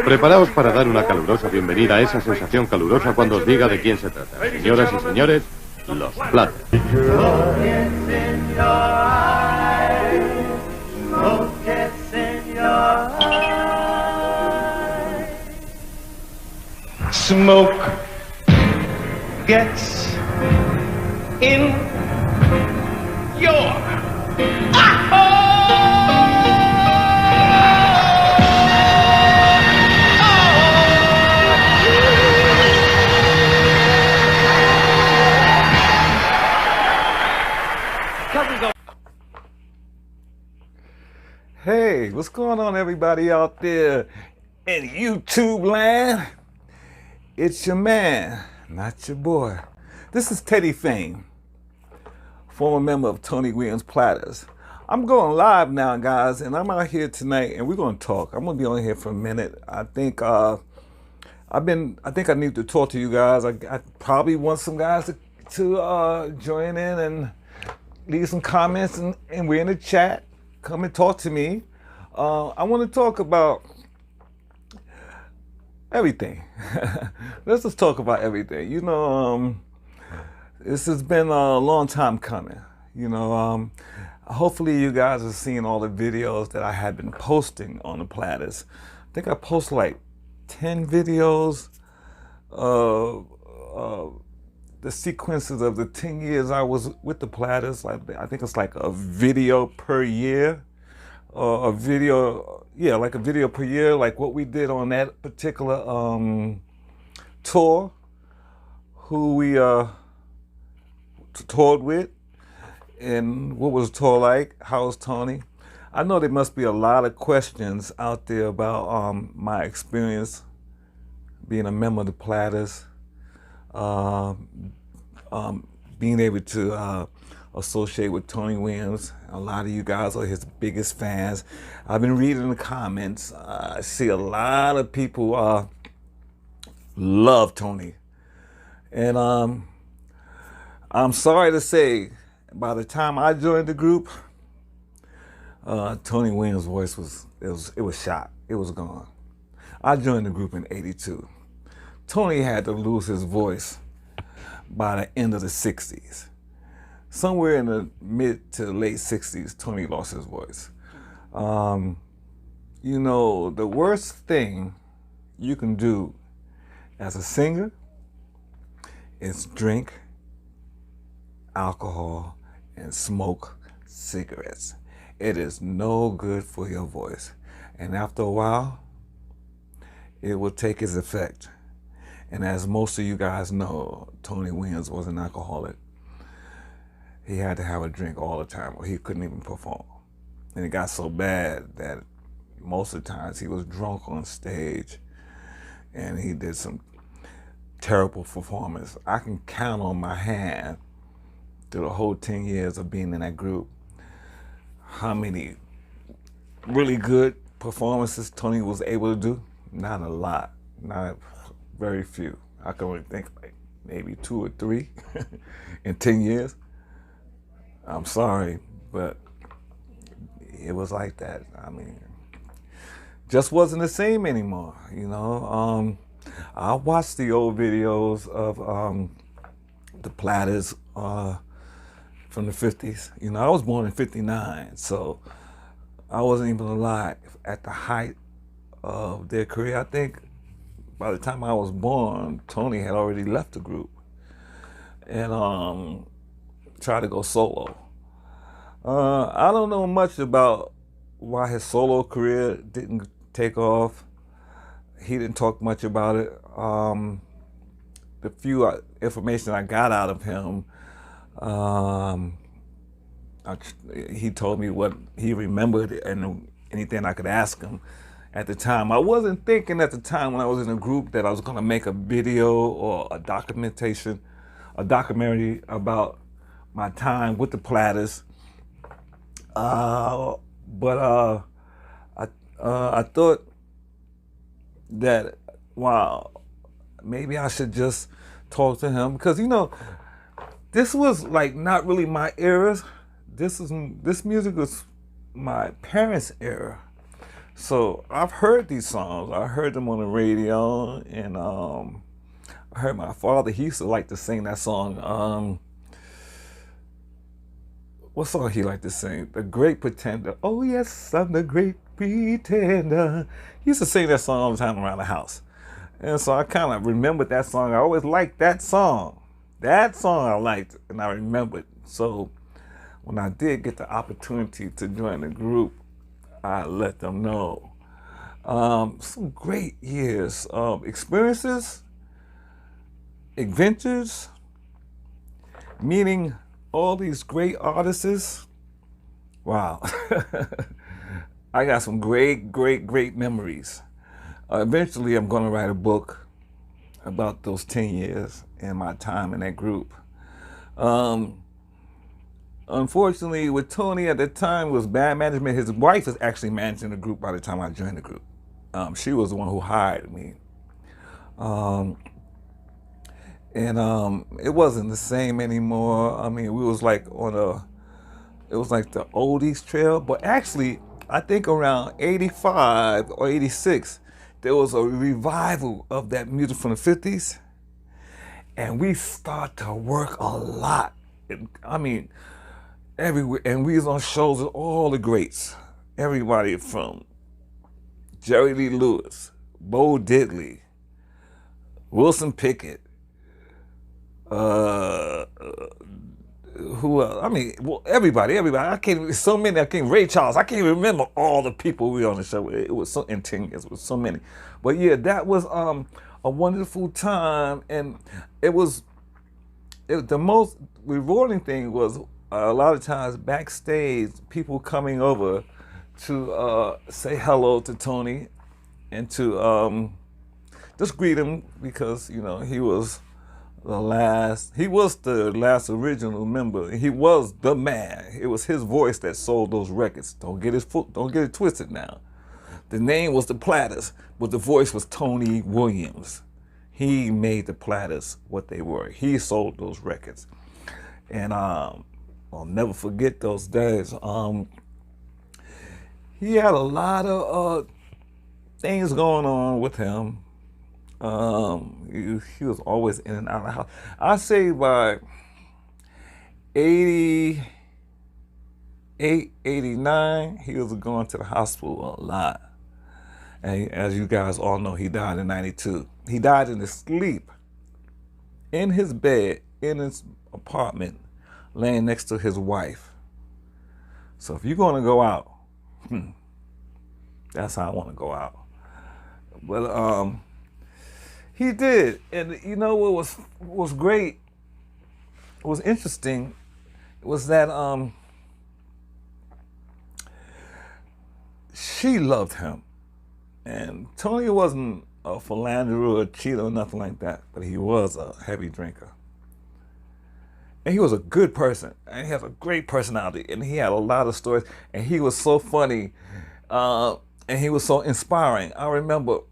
Preparaos para dar una calurosa bienvenida a esa sensación calurosa cuando os diga de quién se trata. Señoras y señores, los Platters. Smoke gets in your Hey, what's going on, everybody out there in YouTube land? It's your man, not your boy. This is Teddy Fame, former member of Tony Williams Platters. I'm going live now, guys, and I'm out here tonight, and we're going to talk. I'm going to be on here for a minute. I think I need to talk to you guys. I probably want some guys to join in and leave some comments, and we're in the chat. Come and talk to me. I want to talk about everything. Let's just talk about everything. You know, this has been a long time coming. You know, hopefully you guys have seen all the videos that I have been posting on the Platters. I think I post like 10 videos of the sequences of the 10 years I was with the Platters. Like, I think it's like a video per year. Like a video per year, like what we did on that particular tour, who we toured with, and what was the tour like, how was Tony. I know there must be a lot of questions out there about my experience being a member of the Platters, being able to associate with Tony Williams. A lot of you guys are his biggest fans. I've been reading the comments. I see a lot of people love Tony. And I'm sorry to say, by the time I joined the group, Tony Williams' voice was shot. It was gone. I joined the group in '82. Tony had to lose his voice by the end of the '60s. Somewhere in the mid to late '60s, Tony lost his voice. You know, the worst thing you can do as a singer is drink alcohol and smoke cigarettes. It is no good for your voice. And after a while, it will take its effect. And as most of you guys know, Tony Williams was an alcoholic. He had to have a drink all the time or he couldn't even perform. And it got so bad that most of the times he was drunk on stage and he did some terrible performance. I can count on my hand through the whole 10 years of being in that group how many really good performances Tony was able to do. Not a lot, not very few. I can only think like maybe 2 or 3 in 10 years. I'm sorry, but it was like that. I mean, just wasn't the same anymore, you know. I watched the old videos of the Platters from the 50s. You know, I was born in '59, so I wasn't even alive at the height of their career. I think by the time I was born, Tony had already left the group and try to go solo. I don't know much about why his solo career didn't take off. He didn't talk much about it. The few information I got out of him, he told me what he remembered and anything I could ask him at the time. I wasn't thinking at the time when I was in a group that I was going to make a video or a documentary about my time with the Platters. I thought that, wow, maybe I should just talk to him because, you know, this was like not really my era. This music was my parents' era. So I've heard these songs. I heard them on the radio, and I heard my father. He used to like to sing that song. What song he liked to sing? The Great Pretender. Oh yes, I'm the Great Pretender. He used to sing that song all the time around the house. And so I kind of remembered that song. I always liked that song. That song I liked, and I remembered. So when I did get the opportunity to join the group, I let them know. Some great years, experiences, adventures, meeting all these great artists. Wow. I got some great, great, great memories. Eventually, I'm going to write a book about those 10 years and my time in that group. Unfortunately, with Tony at the time, was bad management. His wife was actually managing the group by the time I joined the group. She was the one who hired me. It wasn't the same anymore. I mean, we was like it was like the oldies trail, but actually, I think around 85 or 86, there was a revival of that music from the 50s, and we started to work a lot. I mean, everywhere, and we was on shows with all the greats. Everybody from Jerry Lee Lewis, Bo Diddley, Wilson Pickett, who else? I mean, well, everybody. I can't. So many. I can't. Ray Charles. I can't even remember all the people we were on the show. It was so in 10 years. It was so many. But yeah, that was a wonderful time, and it was the most rewarding thing was a lot of times backstage, people coming over to say hello to Tony and to just greet him, because you know he was the last original member. He was the man. It was his voice that sold those records. Don't get it twisted now. The name was the Platters, but the voice was Tony Williams. He made the Platters what they were. He sold those records. And I'll never forget those days. He had a lot of things going on with him. He was always in and out of the house. I say by 88, 89, he was going to the hospital a lot. And as you guys all know, he died in 92. He died in his sleep, in his bed, in his apartment, laying next to his wife. So if you're going to go out, that's how I want to go out. But he did, and you know what was great, what was interesting, was that she loved him, and Tony wasn't a philanderer or a cheater or nothing like that, but he was a heavy drinker, and he was a good person, and he has a great personality, and he had a lot of stories, and he was so funny, and he was so inspiring. I remember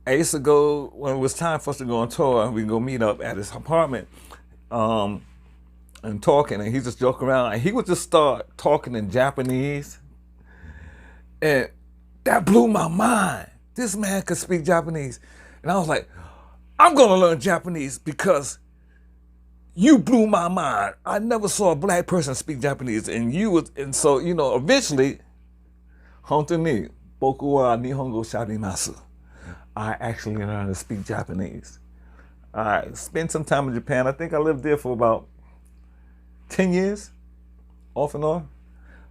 I used to go, when it was time for us to go on tour, we'd go meet up at his apartment and talking, and he just joke around, and he would just start talking in Japanese, and that blew my mind. This man could speak Japanese, and I was like, I'm gonna learn Japanese because you blew my mind. I never saw a black person speak Japanese, and so you know, eventually, hontou ni boku wa nihongo sharimasu. I actually learned to speak Japanese. I spent some time in Japan. I think I lived there for about 10 years, off and on.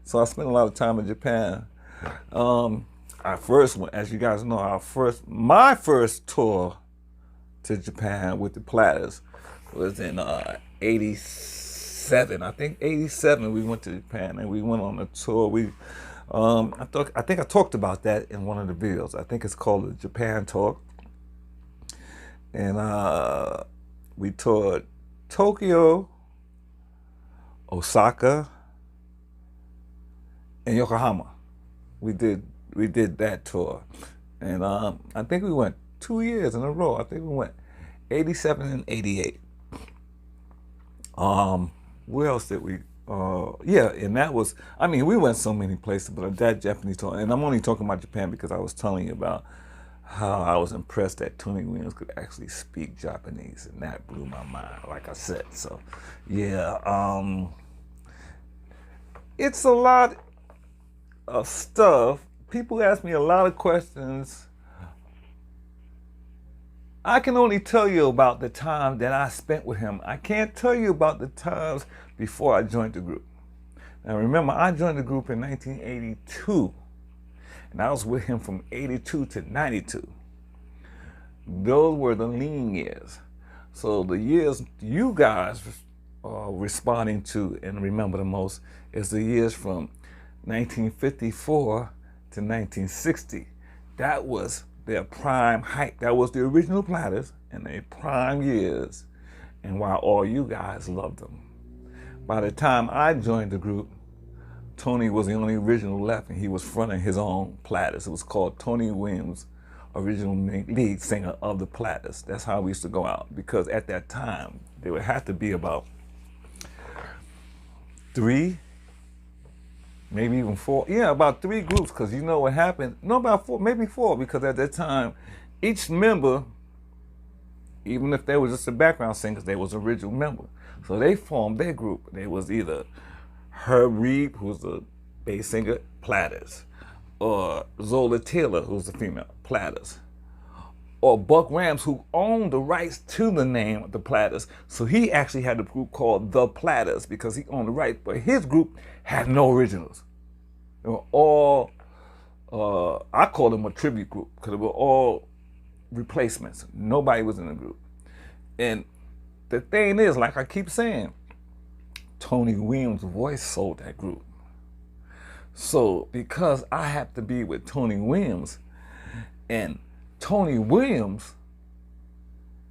So I spent a lot of time in Japan. I first went, as you guys know, my first tour to Japan with the Platters was in 87. I think 87 we went to Japan, and we went on a tour. I think I talked about that in one of the videos. I think it's called the Japan Tour. And we toured Tokyo, Osaka, and Yokohama. We did that tour. And I think we went 2 years in a row. I think we went 87 and 88. Where else did we Yeah, and that was, I mean, we went so many places, but that Japanese tour, and I'm only talking about Japan because I was telling you about how I was impressed that Tony Williams could actually speak Japanese, and that blew my mind, like I said. So, yeah, it's a lot of stuff. People ask me a lot of questions. I can only tell you about the time that I spent with him. I can't tell you about the times before I joined the group. Now remember, I joined the group in 1982, and I was with him from 82 to 92. Those were the lean years. So the years you guys are responding to and remember the most is the years from 1954 to 1960. That was their prime height. That was the original Platters in their prime years, and while all you guys loved them. By the time I joined the group, Tony was the only original left, and he was fronting his own Platters. It was called Tony Williams, original lead singer of the Platters. That's how we used to go out, because at that time, there would have to be about 3, maybe even 4. Yeah, about 3 groups, because you know what happened? No, about 4, maybe 4, because at that time, each member, even if they were just the background singers, they was original member. So they formed their group. They was either Herb Reed, who's the bass singer, Platters, or Zola Taylor, who's the female, Platters, or Buck Rams, who owned the rights to the name of the Platters. So he actually had a group called the Platters because he owned the rights, but his group had no originals. They were all, I call them a tribute group because they were all replacements. Nobody was in the group. And the thing is, like I keep saying, Tony Williams' voice sold that group. So because I have to be with Tony Williams, and Tony Williams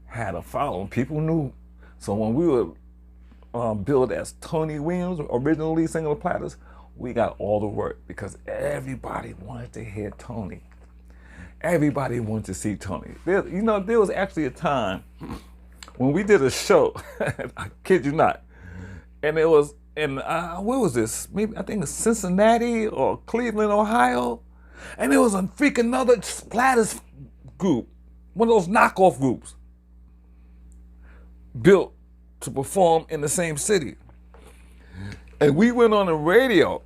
had a following, people knew. So when we were billed as Tony Williams, original lead singer of the Platters, we got all the work because everybody wanted to hear Tony. Everybody wanted to see Tony. There was actually a time when we did a show, I kid you not, and it was in, where was this? Maybe, I think it's Cincinnati or Cleveland, Ohio. And there was a freaking another Platters group, one of those knockoff groups, built to perform in the same city. And we went on the radio,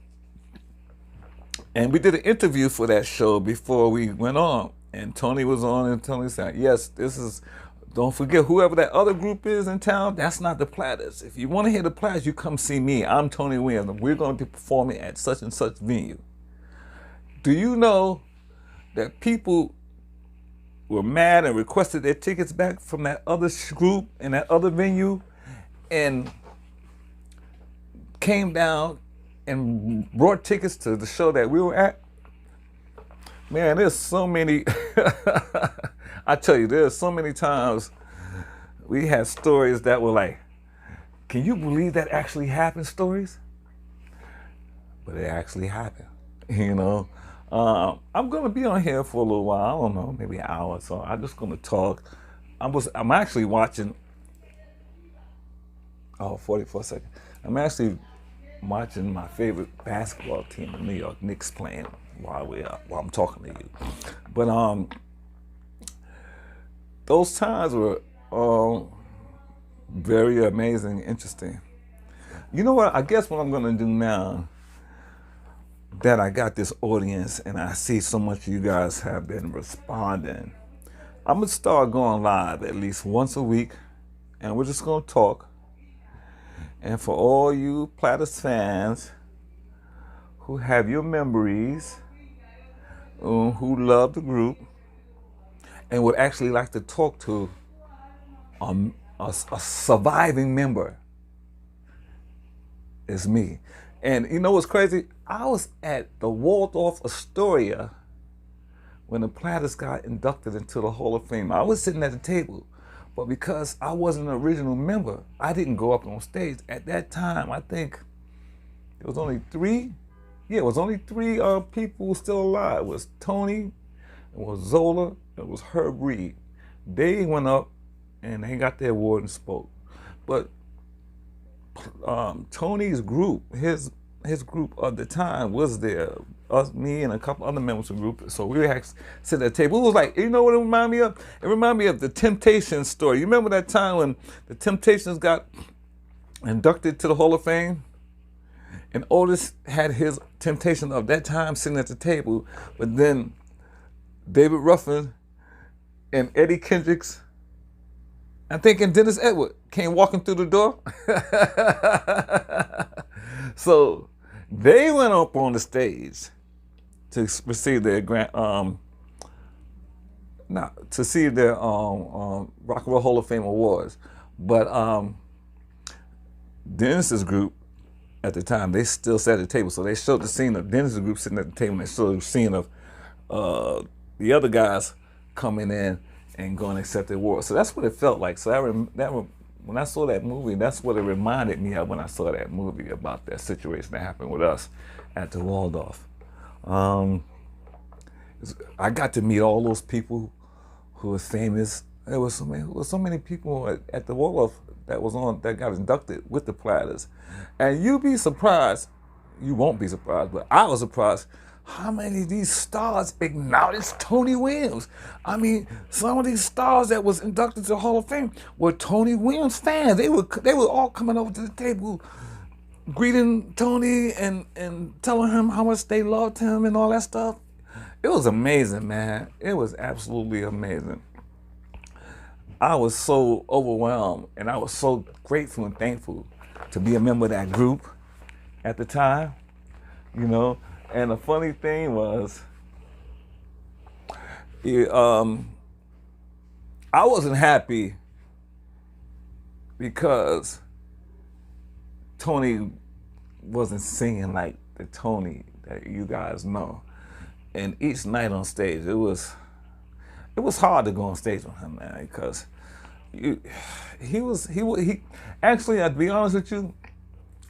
and we did an interview for that show before we went on. And Tony was on, and Tony said, yes, this is, don't forget, whoever that other group is in town, that's not the Platters. If you want to hear the Platters, you come see me. I'm Tony Williams, and we're going to be performing at such and such venue. Do you know that people were mad and requested their tickets back from that other group and that other venue, and came down and brought tickets to the show that we were at? Man, there's so many, I tell you, there's so many times we had stories that were like, can you believe that actually happened stories? But it actually happened, you know. I'm gonna be on here for a little while, I don't know, maybe an hour or so. I'm just gonna talk. I'm actually watching, 44 seconds. I'm actually watching my favorite basketball team, the New York Knicks, playing while I'm talking to you. But those times were very amazing, interesting. You know what? I guess what I'm gonna do now that I got this audience and I see so much of you guys have been responding, I'm gonna start going live at least once a week, and we're just gonna talk. And for all you Platters fans who have your memories, who love the group, and would actually like to talk to a surviving member, is me. And you know what's crazy? I was at the Waldorf Astoria when the Platters got inducted into the Hall of Fame. I was sitting at the table, but because I wasn't an original member, I didn't go up on stage. At that time, I think it was only 3. Yeah, it was only 3 people still alive. It was Tony, it was Zola, it was Herb Reed. They went up and they got their award and spoke. But Tony's group, his group of the time was there. Us, me, and a couple other members of the group. So we had sit at the table. It was like, you know what it reminded me of? It reminded me of the Temptations story. You remember that time when the Temptations got inducted to the Hall of Fame? And Otis had his Temptation of that time sitting at the table, but then David Ruffin and Eddie Kendricks, I think, and Dennis Edward came walking through the door. So they went up on the stage to receive their Rock and Roll Hall of Fame awards. But Dennis's group at the time, they still sat at the table. So they showed the scene of Dennis's group sitting at the table, and they showed the scene of the other guys coming in and going to accept the award. So that's what it felt like. So when I saw that movie, that's what it reminded me of when I saw that movie about that situation that happened with us at the Waldorf. I got to meet all those people who were famous. There was so many people at the Waldorf that got inducted with the Platters. And you'd be surprised, you won't be surprised, but I was surprised how many of these stars acknowledged Tony Williams. I mean, some of these stars that was inducted to the Hall of Fame were Tony Williams fans. They were all coming over to the table, greeting Tony and telling him how much they loved him and all that stuff. It was amazing, man. It was absolutely amazing. I was so overwhelmed, and I was so grateful and thankful to be a member of that group at the time, you know. And the funny thing was, I wasn't happy because Tony wasn't singing like the Tony that you guys know. And each night on stage, it was hard to go on stage with him, man, because he actually, to be honest with you,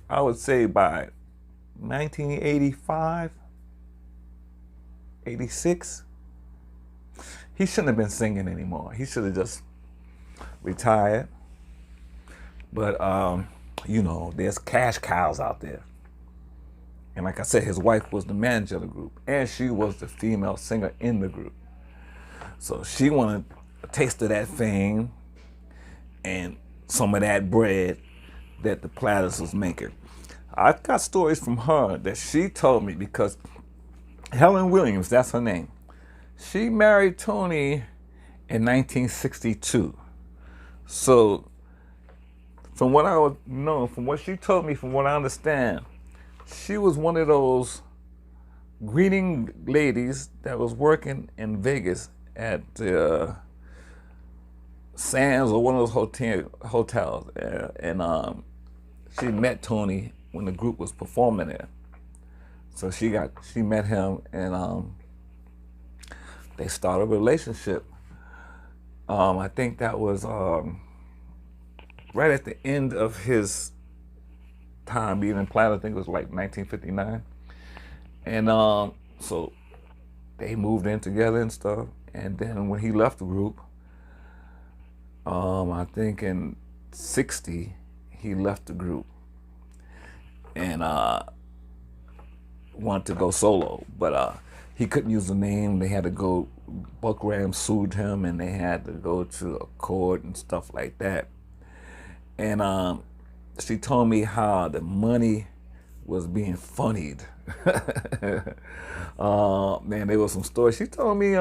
I would say by 1985, 86, he shouldn't have been singing anymore. He should have just retired. But, you know, there's cash cows out there. And like I said, his wife was the manager of the group, and she was the female singer in the group. So she wanted a taste of that fame and some of that bread that the Platters was making. I got stories from her that she told me, because Helen Williams, that's her name, she married Tony in 1962. So from what I know, from what she told me, from what I understand, she was one of those greeting ladies that was working in Vegas at Sands or one of those hotels. And she met Tony when the group was performing there. So she met him, and they started a relationship. I think that was right at the end of his time being in Platter. I think it was like 1959. And so they moved in together and stuff. And then when he left the group, I think in 60, he left the group and wanted to go solo. But he couldn't use the name. They had to go, Buck Ram sued him, and they had to go to a court and stuff like that. And she told me how the money was being funnied. Man, there was some stories. She told me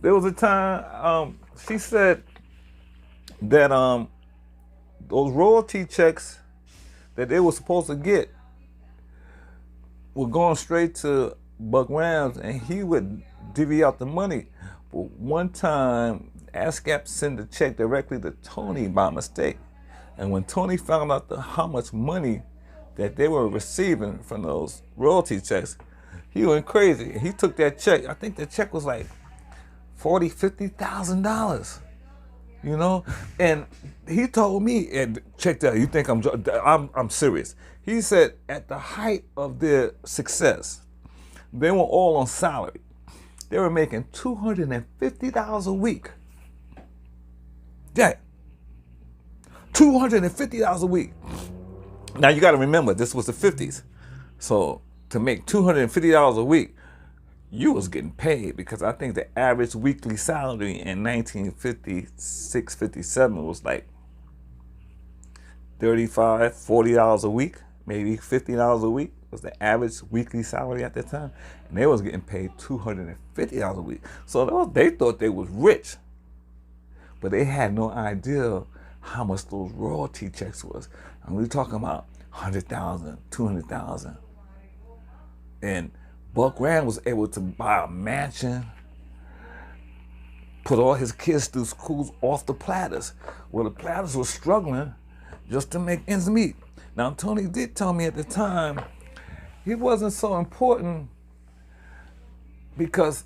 there was a time, she said that those royalty checks that they were supposed to get were going straight to Buck Rams, and he would divvy out the money. But one time, ASCAP sent a check directly to Tony by mistake. And when Tony found out how much money that they were receiving from those royalty checks, he went crazy. He took that check. I think the check was like $40,000, $50,000, you know? And he told me, and check that, you think I'm serious. He said at the height of their success, they were all on salary. They were making $250 a week. Yeah. $250 a week. Now you got to remember, this was the 50s. So to make $250 a week, you was getting paid, because I think the average weekly salary in 1956, 57 was like $35, $40 a week, maybe $50 a week was the average weekly salary at that time. And they was getting paid $250 a week. So they thought they was rich, but they had no idea how much those royalty checks was. And we were talking about 100,000, 200,000. And Buck Rand was able to buy a mansion, put all his kids through schools off the Platters. Well, the Platters were struggling just to make ends meet. Now, Tony did tell me at the time he wasn't so important because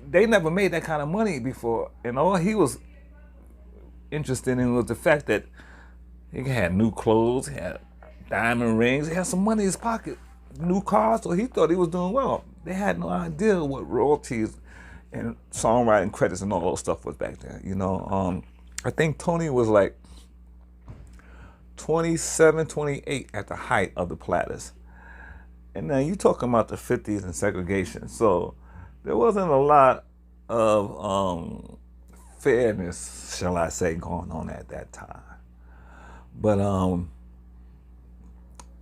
they never made that kind of money before. And all he was interested in was the fact that he had new clothes, he had diamond rings, he had some money in his pocket, new cars, so he thought he was doing well. They had no idea what royalties and songwriting credits and all those stuff was back then. You know, I think Tony was like 27, 28 at the height of the Platters. And now you talking about the 50s and segregation. So there wasn't a lot of fairness, shall I say, going on at that time. But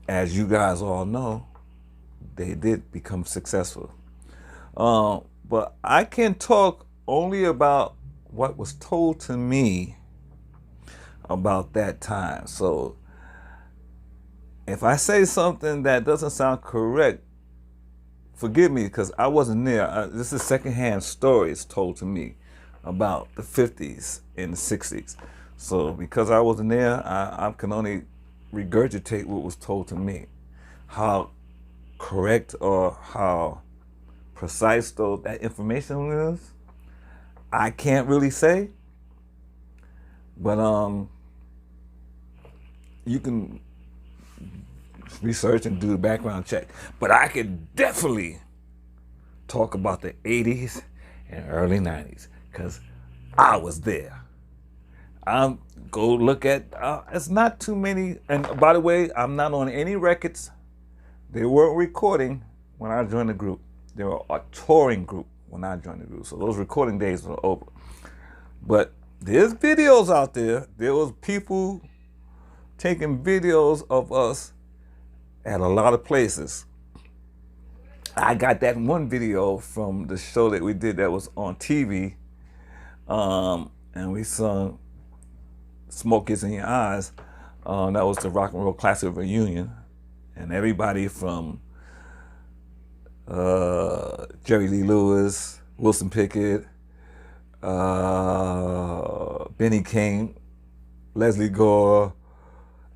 as you guys all know, they did become successful. But I can talk only about what was told to me about that time. So if I say something that doesn't sound correct, forgive me, because I wasn't there. This is secondhand stories told to me about the 50s and the 60s. So because I wasn't there, I can only regurgitate what was told to me. How correct or how precise though that information is, I can't really say. But you can research and do the background check. But I could definitely talk about the 80s and early 90s, because I was there. Go look at, it's not too many, and by the way, I'm not on any records. They weren't recording when I joined the group. They were a touring group when I joined the group. So those recording days were over. But there's videos out there. There was people taking videos of us at a lot of places. I got that one video from the show that we did that was on TV. And we sung Smoke Is in Your Eyes. That was the Rock and Roll Classic Reunion. And everybody from Jerry Lee Lewis, Wilson Pickett, Benny King, Leslie Gore,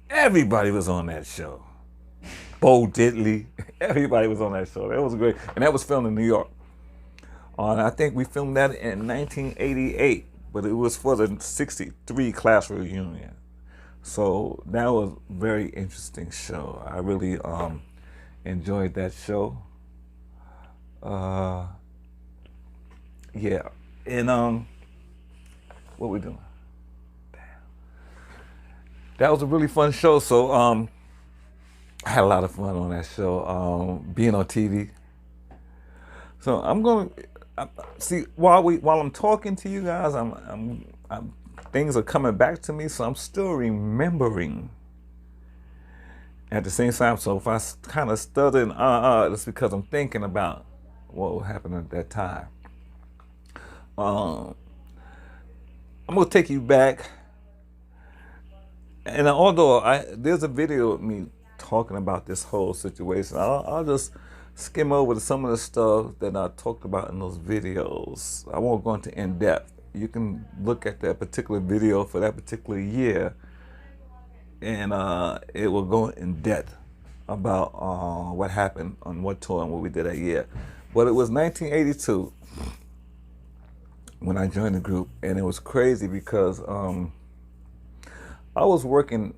everybody was on that show. Bo Diddley, everybody was on that show. That was great. And that was filmed in New York. And I think we filmed that in 1988, but it was for the 63 class reunion. So that was a very interesting show. I really enjoyed that show. Yeah, and what we doing? Damn. That was a really fun show. So I had a lot of fun on that show, being on TV. So I'm gonna see while I'm talking to you guys, I'm things are coming back to me, so I'm still remembering at the same time. So if I kind of stutter and it's because I'm thinking about what happened at that time. I'm gonna take you back, and although there's a video of me talking about this whole situation, I'll just skim over some of the stuff that I talked about in those videos. I won't go into in depth. You can look at that particular video for that particular year, and it will go in depth about what happened on what tour and what we did that year. But it was 1982 when I joined the group, and it was crazy because I was working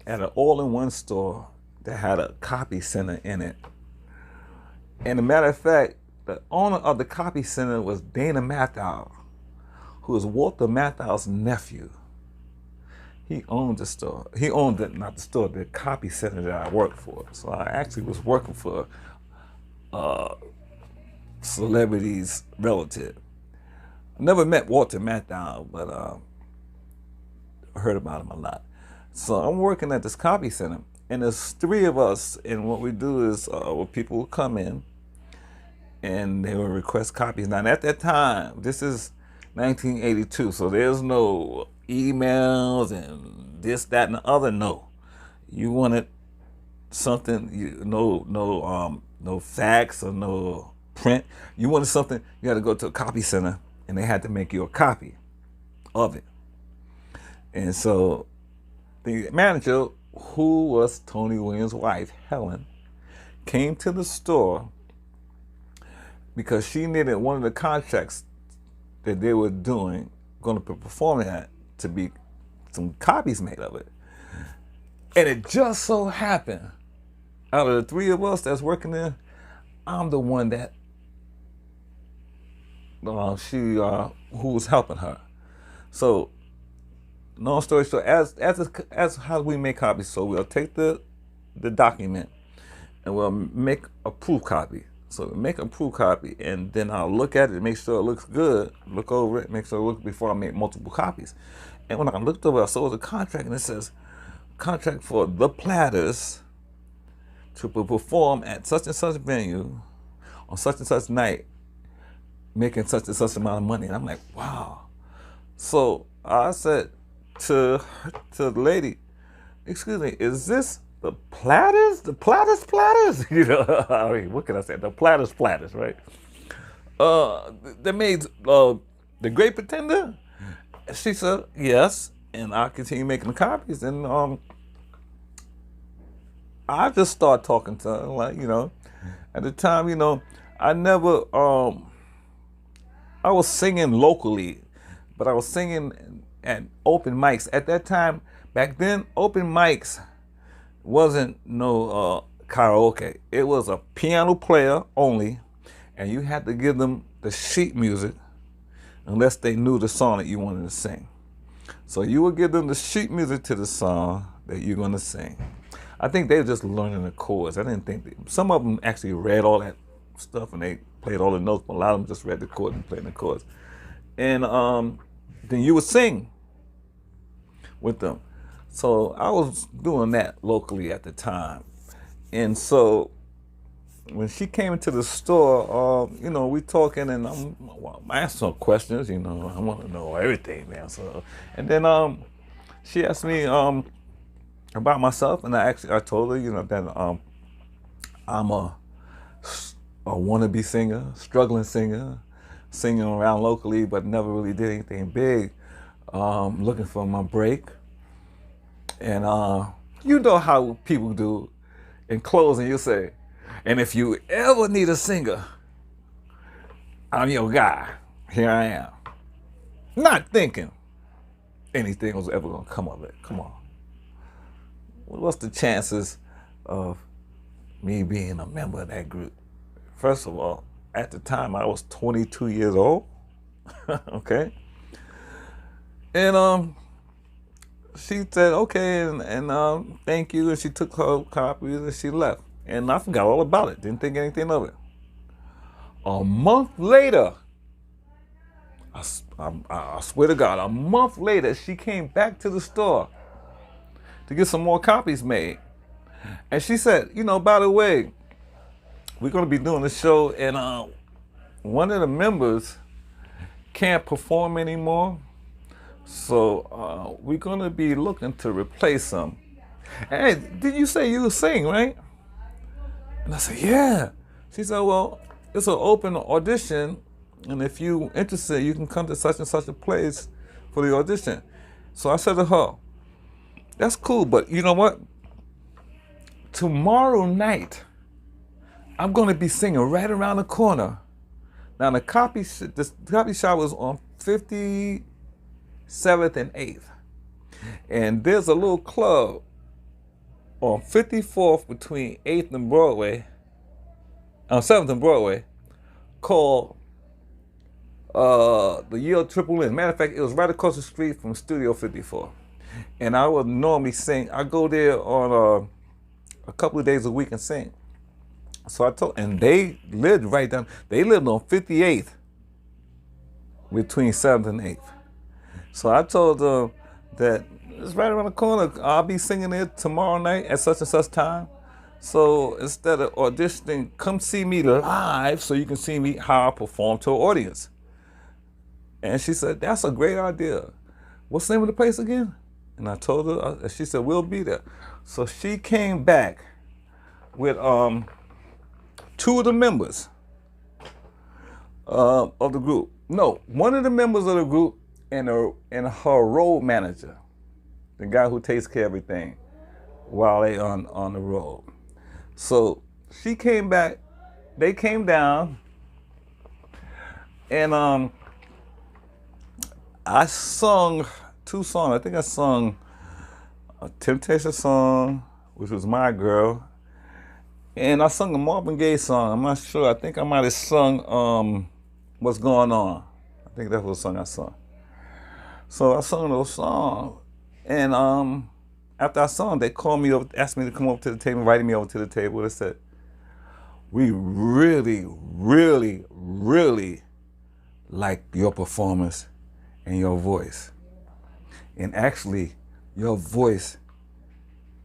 at an all-in-one store that had a copy center in it. And a matter of fact, the owner of the copy center was Dana Matthau, who is Walter Matthau's nephew. he owned the store. He owned the, not the store, the copy center that I worked for. So I actually was working for celebrity's relative. I never met Walter Matthau, but I heard about him a lot. So I'm working at this copy center, and there's 3 of us, and what we do is well, people will come in and they will request copies. Now at that time, this is 1982, so there's no emails and this, that, and the other. No, you wanted something, no fax or no print. You wanted something, you had to go to a copy center and they had to make you a copy of it. And so the manager, who was Tony Williams' wife, Helen, came to the store because she needed one of the contracts that they were going to be performing at to be some copies made of it. And it just so happened, out of the 3 of us that's working there, I'm the one that who was helping her. So, long story short, as how we make copies, so we'll take the document and we'll make a proof copy. So we make a proof copy, and then I'll look at it, make sure it looks good, look over it, make sure it looks before I make multiple copies. And when I looked over, I saw the contract, and it says, contract for the Platters to perform at such and such venue on such and such night, making such and such amount of money. And I'm like, wow. So I said to the lady, excuse me, is this the Platters? The Platters? You know, I mean, what can I say? The Platters, right? They made The Great Pretender? She said, yes. And I continued making the copies. And I just started talking to her, like, you know, at the time, you know, I never, I was singing locally, but I was singing at open mics. At that time, back then, open mics wasn't no karaoke. It was a piano player only, and you had to give them the sheet music unless they knew the song that you wanted to sing. So you would give them the sheet music to the song that you're going to sing. I think they were just learning the chords. I didn't think some of them actually read all that stuff and they played all the notes, but a lot of them just read the chords and played the chords. And then you would sing with them. So I was doing that locally at the time. And so when she came into the store, you know, we talking, and I'm asking her questions, you know, I want to know everything, man. So, and then she asked me about myself, and I told her, you know, that I'm a wannabe singer, struggling singer, singing around locally, but never really did anything big, looking for my break. And you know how people do in closing, you say, and if you ever need a singer, I'm your guy. Here I am. Not thinking anything was ever gonna come of it. Come on. What's the chances of me being a member of that group? First of all, at the time I was 22 years old. Okay. And she said, okay, and thank you. And she took her copies and she left. And I forgot all about it. Didn't think anything of it. A month later, I swear to God, a month later, she came back to the store to get some more copies made. And she said, you know, by the way, we're going to be doing a show, and one of the members can't perform anymore. So we're going to be looking to replace him. Hey, did you say you sing, right? And I said, yeah. She said, well, it's an open audition, and if you're interested, you can come to such and such a place for the audition. So I said to her, that's cool, but you know what? Tomorrow night, I'm going to be singing right around the corner. Now, the copy shop was on 57th and 8th. And there's a little club on 54th between 8th and Broadway, 7th and Broadway, called the Yield Triple N. Matter of fact, it was right across the street from Studio 54. And I would normally sing. I go there on a couple of days a week and sing. So I told, and they lived right down. They lived on 58th between 7th and 8th. So I told them that it's right around the corner. I'll be singing it tomorrow night at such and such time. So instead of auditioning, come see me live so you can see me how I perform to an audience. And she said, that's a great idea. What's the name of the place again? And I told her, she said, we'll be there. So she came back with 2 of the members of the group. No, one of the members of the group and her road manager, the guy who takes care of everything while they on the road. So she came back, they came down, and I sung 2 songs. I think I sung a Temptation song, which was My Girl, and I sung a Marvin Gaye song. I'm not sure. I think I might have sung What's Going On. I think that was the song I sung. So I sung those songs, and after I sung, they called me over, asked me to come over to the table, invited me over to the table. They said, we really, really, really like your performance and your voice. And actually, your voice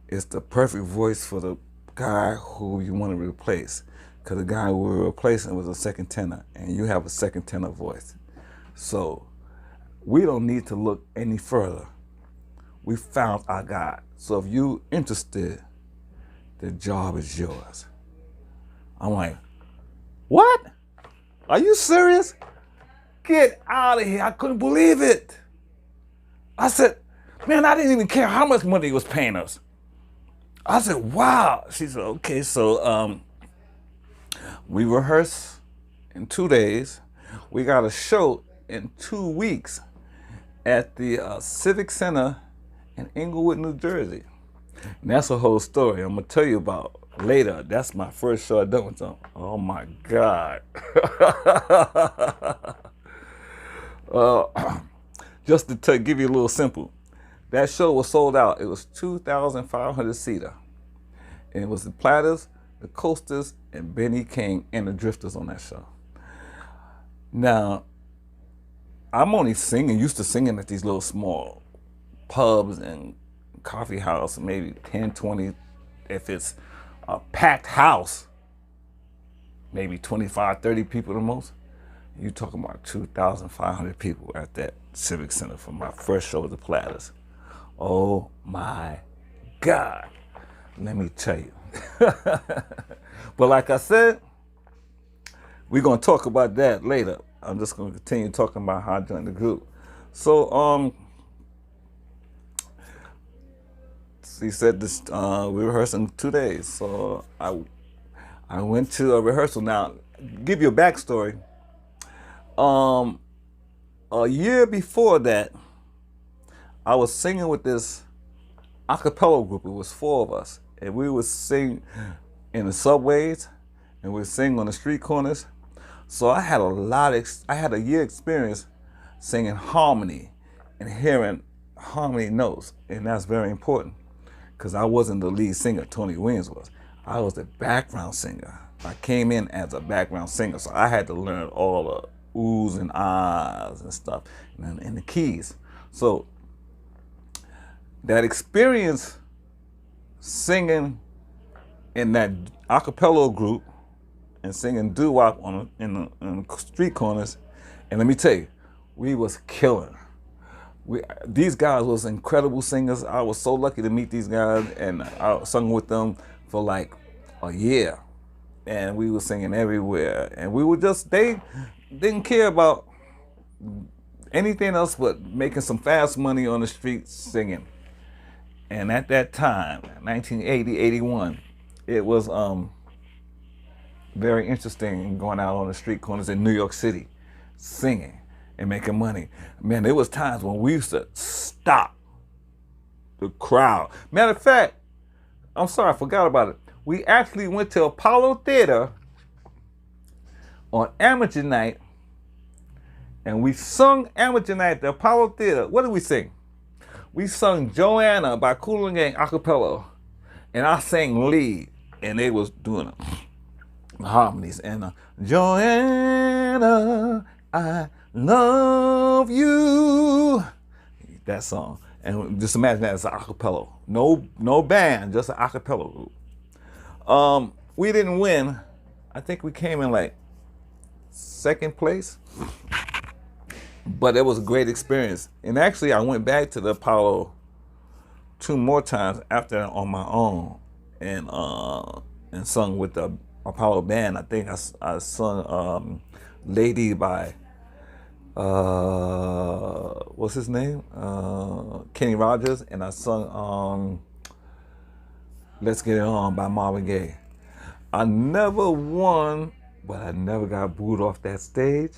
is the perfect voice for the guy who you want to replace. Because the guy we were replacing was a second tenor, and you have a second tenor voice. So we don't need to look any further. We found our guy. So if you're interested, the job is yours. I'm like, what? Are you serious? Get out of here. I couldn't believe it. I said, man, I didn't even care how much money he was paying us. I said, wow. She said, okay, so we rehearsed in 2 days. We got a show in 2 weeks at the Civic Center in Englewood, New Jersey. And that's a whole story I'm gonna tell you about later. That's my first show I done with them. Oh my God. Just to give you a little simple, that show was sold out. It was 2,500 seater. And it was the Platters, the Coasters, and Benny King and the Drifters on that show. Now, I'm only used to singing at these little small pubs and coffee house, maybe 10, 20. If it's a packed house, maybe 25, 30 people the most. You talking about 2,500 people at that Civic Center for my first show with the Platters. Oh my God, let me tell you. But like I said, we're gonna talk about that later. I'm just gonna continue talking about how I joined the group. So he said this, we rehearsed in 2 days. So I went to a rehearsal. Now, give you a backstory. A year before that, I was singing with this a cappella group. It was 4 of us, and we would sing in the subways, and we'd sing on the street corners. So I had a year experience singing harmony and hearing harmony notes, and that's very important because I wasn't the lead singer. Tony Williams was. I was the background singer. I came in as a background singer, so I had to learn all the oohs and ahs and stuff, and the keys. So that experience singing in that a cappella group and singing doo-wop in the street corners, and let me tell you, we was killing. These guys was incredible singers. I was so lucky to meet these guys, and I sung with them for like a year, and we were singing everywhere, and we were just, they didn't care about anything else but making some fast money on the streets singing. And at that time, 1980, 81, it was very interesting going out on the street corners in New York City singing and making money. Man, there was times when we used to stop the crowd. Matter of fact, I'm sorry, I forgot about it. We actually went to Apollo Theater on amateur night, and we sung amateur night at the Apollo Theater. What did we sing? we sung Joanna by Kool and Gang a cappella, and I sang lead, and they was doing the harmonies. And Joanna, I love you. That song. And just imagine that as an a cappella. No band, just an a cappella group. We didn't win. I think we came in like second place. But it was a great experience. And actually, I went back to the Apollo 2 more times after that on my own, and sung with the Apollo band. I think I sung Lady by what's his name? Kenny Rogers, and I sung Let's Get It On by Marvin Gaye. I never won, but I never got booed off that stage.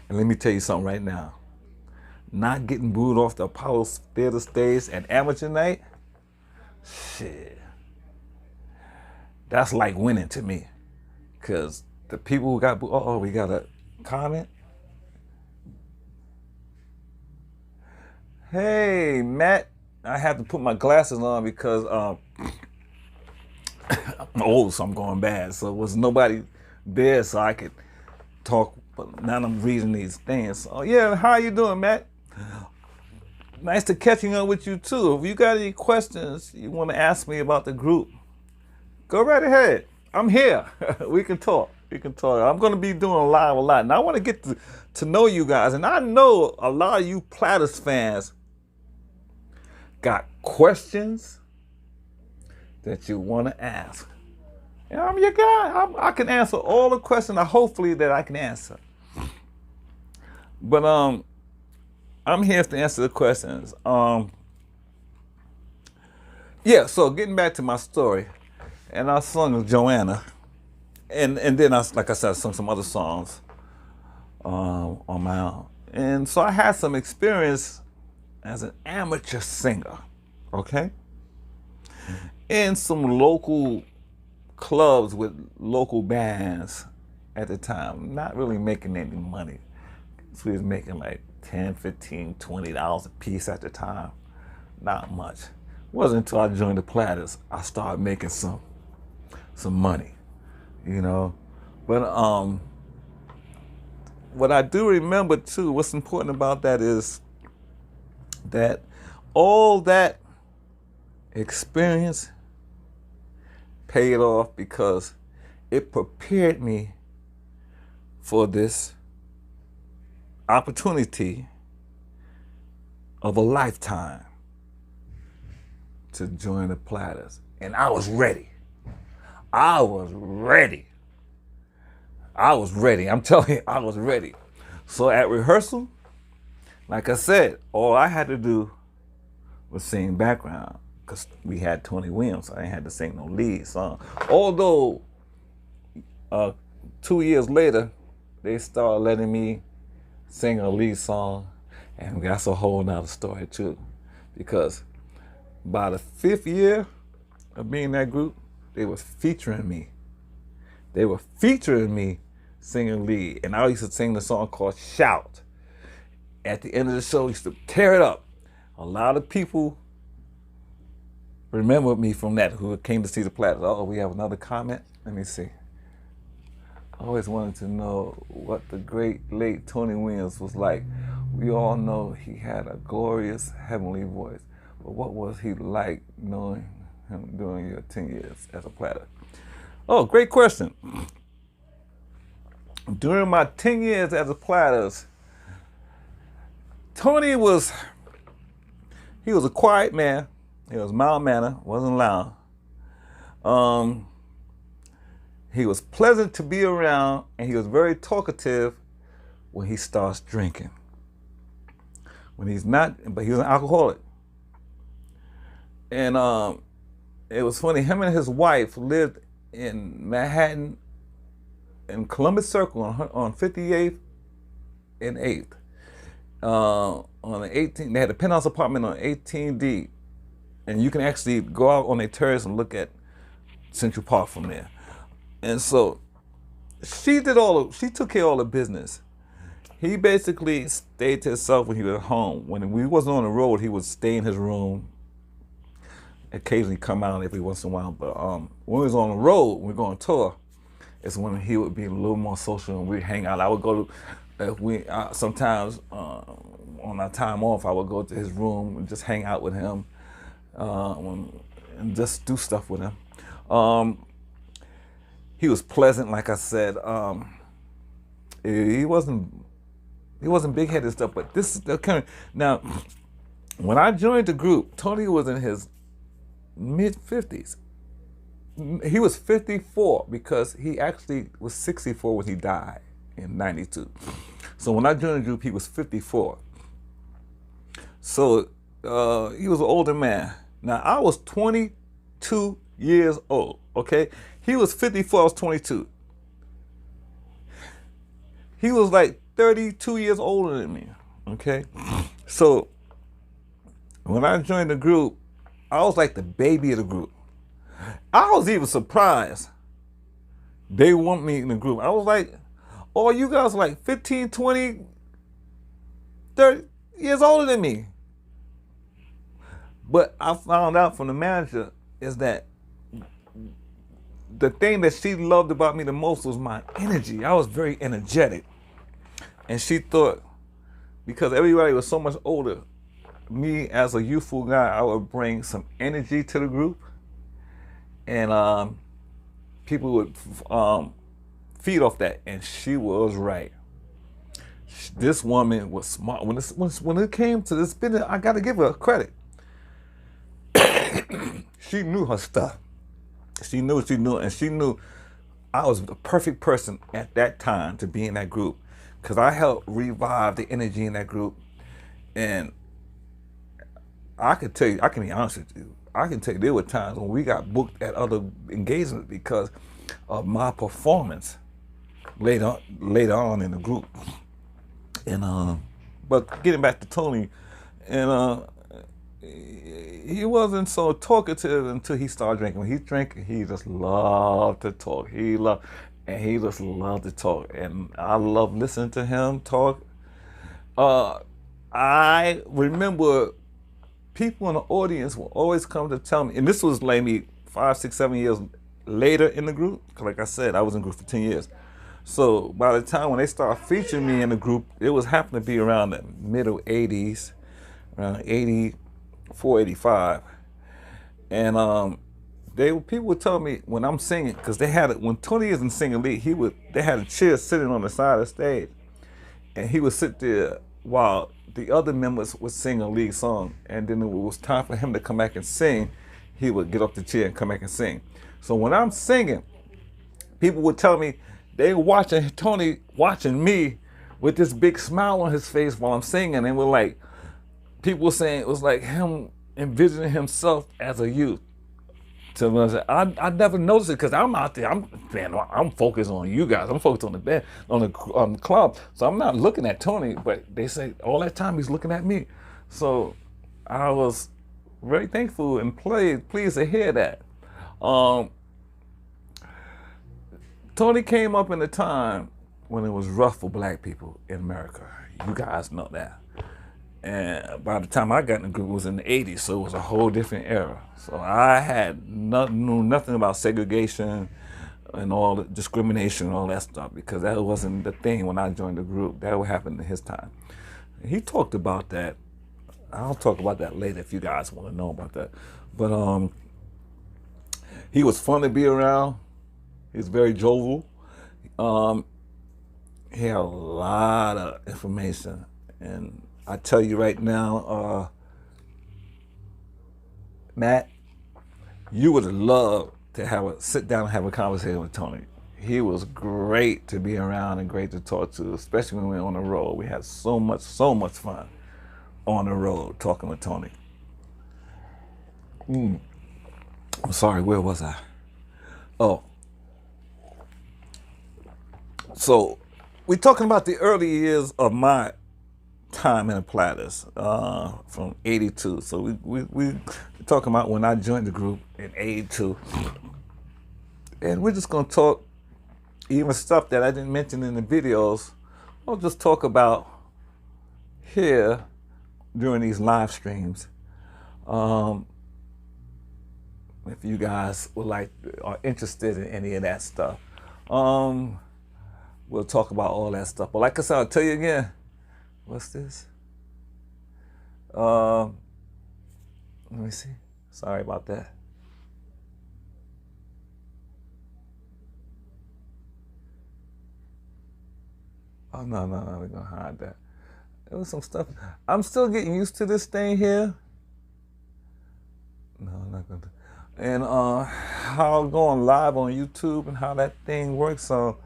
And let me tell you something right now. Not getting booed off the Apollo Theater stage at amateur night, shit, that's like winning to me. Because the people who got booed, oh, we got a comment. Hey, Matt, I have to put my glasses on because I'm old, so I'm going bad. So there was nobody there so I could talk, but now I'm reading these things. Oh yeah, how you doing, Matt? Nice to catching up with you too. If you got any questions you want to ask me about the group, go right ahead. I'm here. We can talk. I'm going to be doing live a lot. And I want to get to know you guys. And I know a lot of you Platters fans got questions that you want to ask. And I'm your guy. I can answer all the questions, hopefully, that I can answer. But I'm here to answer the questions. Yeah, so getting back to my story, and I sung Joanna, and then like I said, I sung some other songs on my own. And so I had some experience as an amateur singer, okay? In some local clubs with local bands at the time, not really making any money. So we was making like $10, $15, $20 a piece at the time. Not much. It wasn't until I joined the Platters I started making some money, you know. But what I do remember too, what's important about that is that all that experience paid off because it prepared me for this opportunity of a lifetime to join the Platters. And I was ready. I'm telling you, I was ready. So at rehearsal, like I said, all I had to do was sing background because we had Tony Williams. So I didn't have to sing no lead song. Although 2 years later, they started letting me sing a lead song, and that's a whole nother story too. Because by the 5th year of being in that group, they were featuring me. Singing lead. And I used to sing the song called Shout. At the end of the show, I used to tear it up. A lot of people remember me from that who came to see the Platters. Oh, we have another comment? Let me see. I always wanted to know what the great late Tony Williams was like. We all know he had a glorious heavenly voice. But what was he like knowing him during your 10 years as a Platter? Oh, great question. During my 10 years as a Platters, Tony was a quiet man. He was mild-mannered, wasn't loud. He was pleasant to be around, and he was very talkative when he starts drinking. When he's not, but he was an alcoholic. And it was funny, him and his wife lived in Manhattan, in Columbus Circle on 58th and 8th. On the 18th, they had a penthouse apartment on 18D. And you can actually go out on a terrace and look at Central Park from there. And so she took care of all the business. he basically stayed to himself when he was at home. When we wasn't on the road, he would stay in his room, occasionally come out every once in a while. But when we was on the road, when we go on tour, it's when he would be a little more social and we'd hang out. I would go to, sometimes on our time off, I would go to his room and just hang out with him and just do stuff with him. He was pleasant, like I said. He wasn't big-headed stuff, but this is the kind of, now, when I joined the group, Tony was in his mid-50s. He was 54 because he actually was 64 when he died in 92. So when I joined the group, he was 54. So he was an older man. Now, I was 22 years old, okay? He was 54, I was 22. He was like 32 years older than me, okay? So when I joined the group, I was like the baby of the group. I was even surprised they want me in the group. I was like, oh, you guys are like 15, 20, 30 years older than me. But I found out from the manager is that the thing that she loved about me the most was my energy. I was very energetic. And she thought, because everybody was so much older, me as a youthful guy, I would bring some energy to the group. And people would feed off that. And she was right. This woman was smart. When it came to this business, I got to give her credit. She knew her stuff. She knew what she knew, and she knew I was the perfect person at that time to be in that group because I helped revive the energy in that group. And I can tell you, I can be honest with you, I can tell you there were times when we got booked at other engagements because of my performance later on in the group. And but getting back to Tony, and he wasn't so talkative until he started drinking. When he drank, he just loved to talk. He just loved to talk, and I loved listening to him talk. I remember people in the audience will always come to tell me, and this was maybe 5, 6, 7 years later in the group. Like I said, I was in the group for 10 years. So by the time when they started featuring me in the group, it was happened to be around the middle 80s, around 84, 85. And people would tell me when I'm singing, because they had it, when Tony isn't singing lead, they had a chair sitting on the side of the stage, and he would sit there while the other members would sing a lead song, and then when it was time for him to come back and sing, he would get off the chair and come back and sing. So when I'm singing, people would tell me they were watching Tony watching me with this big smile on his face while I'm singing, and we're like, people were saying it was like him envisioning himself as a youth. So I never noticed it because I'm out there. I'm focused on you guys. I'm focused on the band, on the club. So I'm not looking at Tony, but they say all that time he's looking at me. So I was very thankful and pleased to hear that. Tony came up in a time when it was rough for black people in America. You guys know that. And by the time I got in the group, it was in the 80s, so it was a whole different era. So I knew nothing about segregation and all the discrimination and all that stuff, because that wasn't the thing when I joined the group. That would happen in his time. He talked about that. I'll talk about that later if you guys want to know about that. But he was fun to be around. He was very jovial. He had a lot of information, and I tell you right now, Matt, you would have loved to sit down and have a conversation with Tony. He was great to be around and great to talk to, especially when we were on the road. We had so much fun on the road talking with Tony. I'm sorry, where was I? Oh. So we're talking about the early years of my time in the Platters, from 82. So we're talking about when I joined the group in 82. And we're just gonna talk even stuff that I didn't mention in the videos I'll just talk about here during these live streams. If you guys are interested in any of that stuff, we'll talk about all that stuff. But like I said, I'll tell you again. What's this? Let me see. Sorry about that. Oh, no, we're gonna hide that. There was some stuff. I'm still getting used to this thing here. No, I'm not gonna do. And how going live on YouTube and how that thing works. So,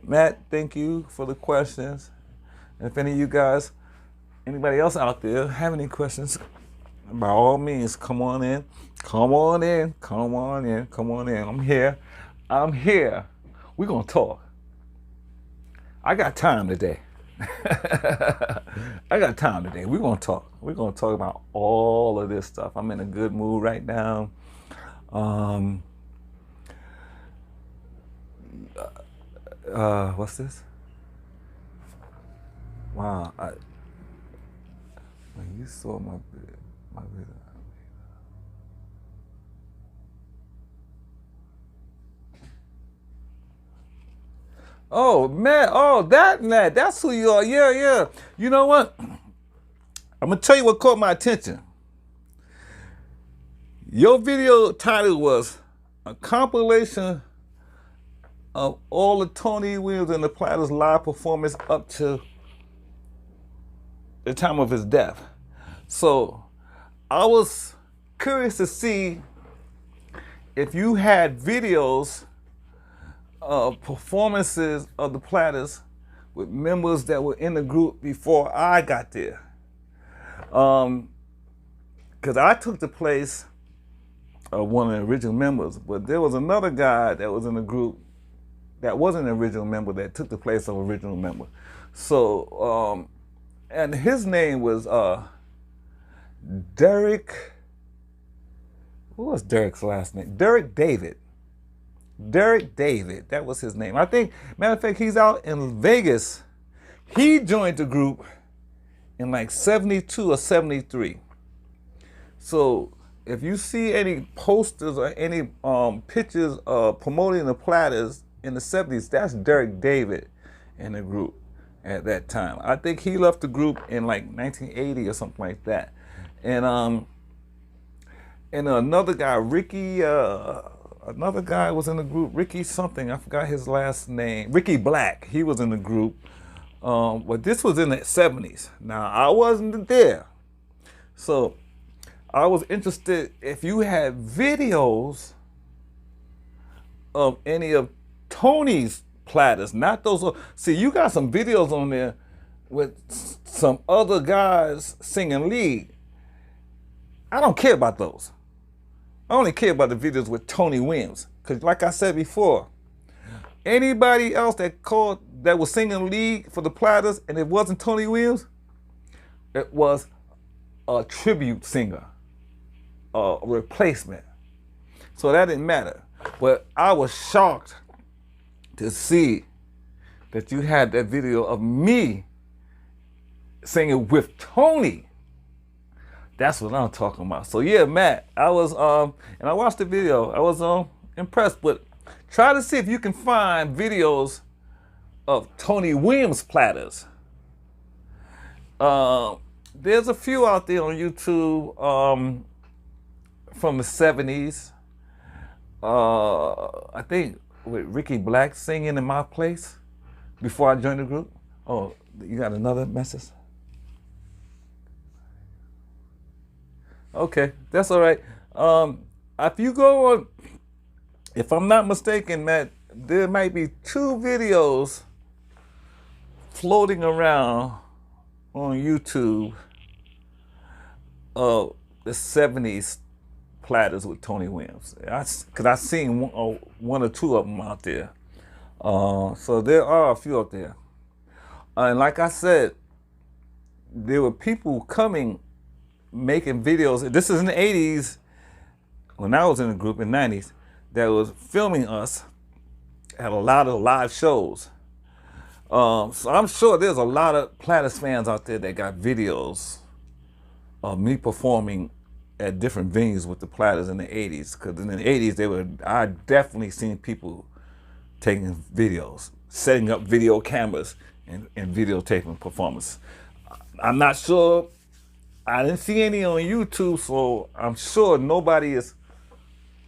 Matt, thank you for the questions. And if any of you guys, anybody else out there have any questions, by all means, come on in. Come on in. Come on in. Come on in. I'm here. I'm here. We're gonna talk. I got time today. I got time today. We're going to talk. We're going to talk about all of this stuff. I'm in a good mood right now. What's this? Wow. When you saw my video. Oh, Matt. Oh, that Matt. That's who you are. Yeah. You know what? I'm going to tell you what caught my attention. Your video title was a compilation of all the Tony Williams and the Platters live performance up to the time of his death. So I was curious to see if you had videos performances of the Platters with members that were in the group before I got there. Because I took the place of one of the original members, but there was another guy that was in the group that wasn't an original member that took the place of original member. So, and his name was Derek. What was Derek's last name? Derek David. Derek David, that was his name. I think, matter of fact, he's out in Vegas. He joined the group in like 72 or 73. So if you see any posters or any pictures promoting the Platters in the 70s, that's Derek David in the group at that time. I think he left the group in like 1980 or something like that. And another guy, Ricky, another guy was in the group, Ricky something, I forgot his last name. Ricky Black, he was in the group. But this was in the 70s. Now, I wasn't there. So I was interested if you had videos of any of Tony's Platters, not those. See, you got some videos on there with some other guys singing lead. I don't care about those. I only care about the videos with Tony Williams. Because like I said before, anybody else that was singing lead for the Platters and it wasn't Tony Williams, it was a tribute singer, a replacement. So that didn't matter. But I was shocked to see that you had that video of me singing with Tony. That's what I'm talking about. So yeah, Matt, I was and I watched the video. I was impressed, but try to see if you can find videos of Tony Williams Platters. There's a few out there on YouTube from the 70s. I think with Ricky Black singing in my place before I joined the group. Oh, you got another message? Okay, that's all right. If you go on, if I'm not mistaken, Matt, there might be 2 videos floating around on YouTube of the 70s Platters with Tony Williams. Because I've seen one or 2 of them out there. So there are a few out there. And like I said, there were people coming, making videos. This is in the 80s, when I was in the group in the 90s, that was filming us at a lot of live shows. So I'm sure there's a lot of Platters fans out there that got videos of me performing at different venues with the Platters in the 80s. Because in the 80s, I definitely seen people taking videos, setting up video cameras and videotaping performance. I'm not sure, I didn't see any on YouTube, so I'm sure nobody is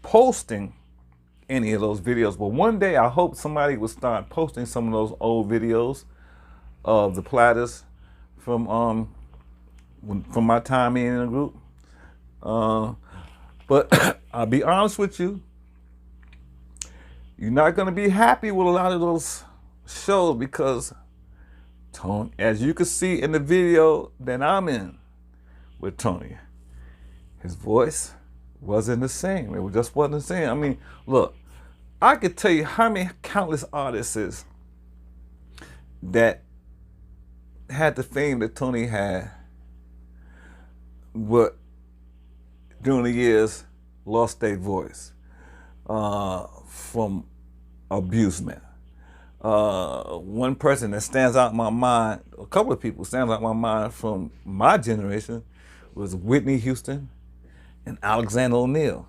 posting any of those videos. But one day I hope somebody will start posting some of those old videos of the Platters from my time in the group. But I'll be honest with you, you're not going to be happy with a lot of those shows because Tony, as you can see in the video that I'm in with Tony, his voice wasn't the same. It just wasn't the same. I mean, look, I could tell you how many countless artists that had the fame that Tony had, but during the years lost their voice from abusement. One person that stands out in my mind, a couple of people stands out in my mind from my generation was Whitney Houston and Alexander O'Neal.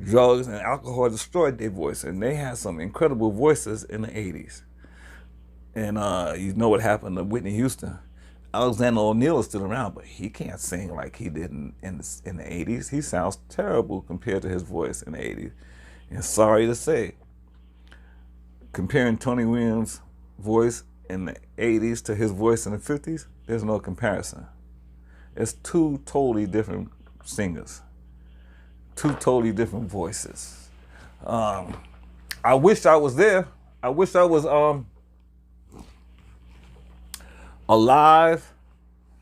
Drugs and alcohol destroyed their voice, and they had some incredible voices in the 80s. And you know what happened to Whitney Houston? Alexander O'Neal is still around, but he can't sing like he did in the 80s. He sounds terrible compared to his voice in the 80s. And sorry to say, comparing Tony Williams' voice in the 80s to his voice in the 50s, there's no comparison. It's two totally different singers, two totally different voices. I wish I was there. I wish I was alive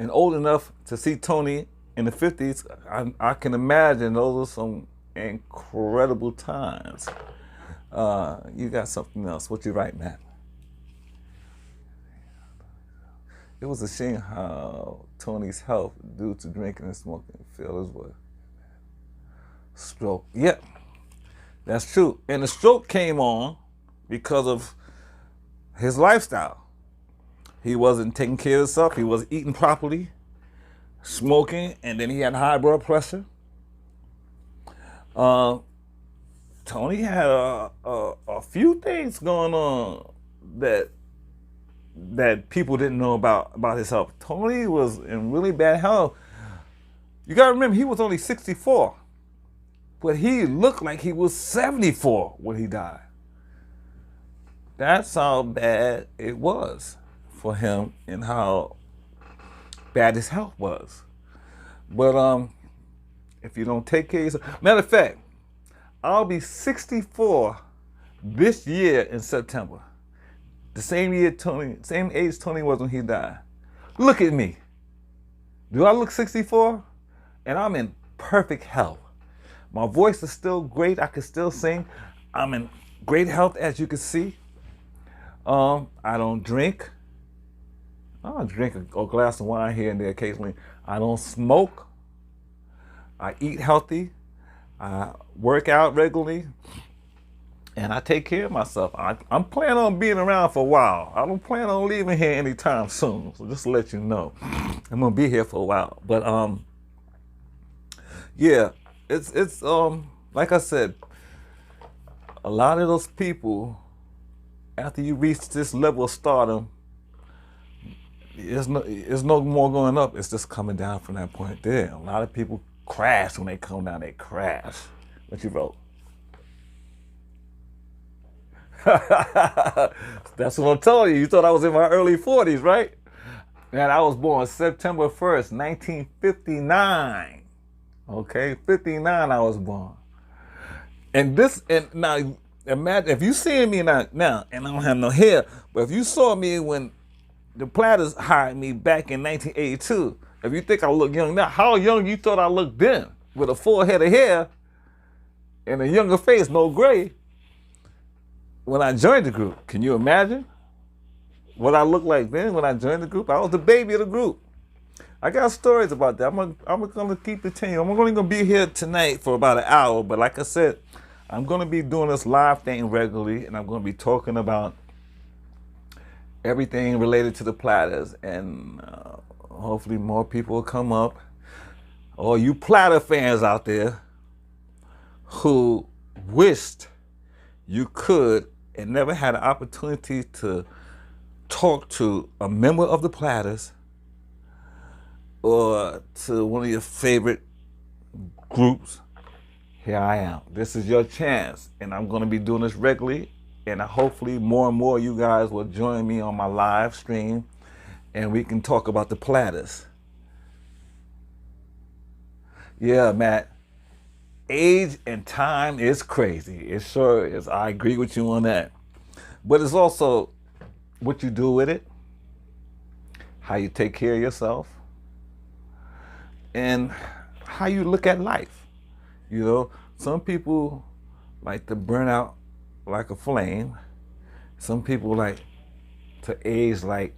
and old enough to see Tony in the 50s. I can imagine those are some incredible times. You got something else. What you write, Matt? It was a shame how Tony's health due to drinking and smoking failed his way. Stroke. Yep, that's true. And the stroke came on because of his lifestyle. He wasn't taking care of himself. He wasn't eating properly, smoking, and then he had high blood pressure. Tony had a few things going on that people didn't know about his health. Tony was in really bad health. You gotta remember, he was only 64, but he looked like he was 74 when he died. That's how bad it was for him and how bad his health was. But if you don't take care of yourself, matter of fact, I'll be 64 this year in September. The same age Tony was when he died. Look at me. Do I look 64? And I'm in perfect health. My voice is still great. I can still sing. I'm in great health, as you can see. I don't drink. I'll drink a glass of wine here and there occasionally. I don't smoke. I eat healthy. I work out regularly. And I take care of myself. I'm planning on being around for a while. I don't plan on leaving here anytime soon. So just to let you know, I'm gonna be here for a while. But yeah, it's like I said, a lot of those people, after you reach this level of stardom, there's no more going up. It's just coming down from that point there. A lot of people crash when they come down. They crash. What you wrote? That's what I'm telling you. You thought I was in my early 40s, right? Man, I was born September 1st, 1959. Okay, 59 I was born. And now, imagine if you see me now, and I don't have no hair, but if you saw me when the Platters hired me back in 1982, if you think I look young now, how young you thought I looked then? With a full head of hair and a younger face, no gray. When I joined the group, can you imagine what I looked like then when I joined the group? I was the baby of the group. I got stories about that. I'm gonna keep it 10. I'm only gonna be here tonight for about an hour, but like I said, I'm gonna be doing this live thing regularly, and I'm gonna be talking about everything related to the Platters, and hopefully more people will come up. Or you Platter fans out there who wished you could and never had an opportunity to talk to a member of the Platters or to one of your favorite groups, here I am. This is your chance, and I'm going to be doing this regularly, and hopefully more and more you guys will join me on my live stream, and we can talk about the Platters. Yeah, Matt, age and time is crazy. It sure is. I agree with you on that. But it's also what you do with it, how you take care of yourself, and how you look at life. You know, some people like to burn out like a flame. Some people like to age like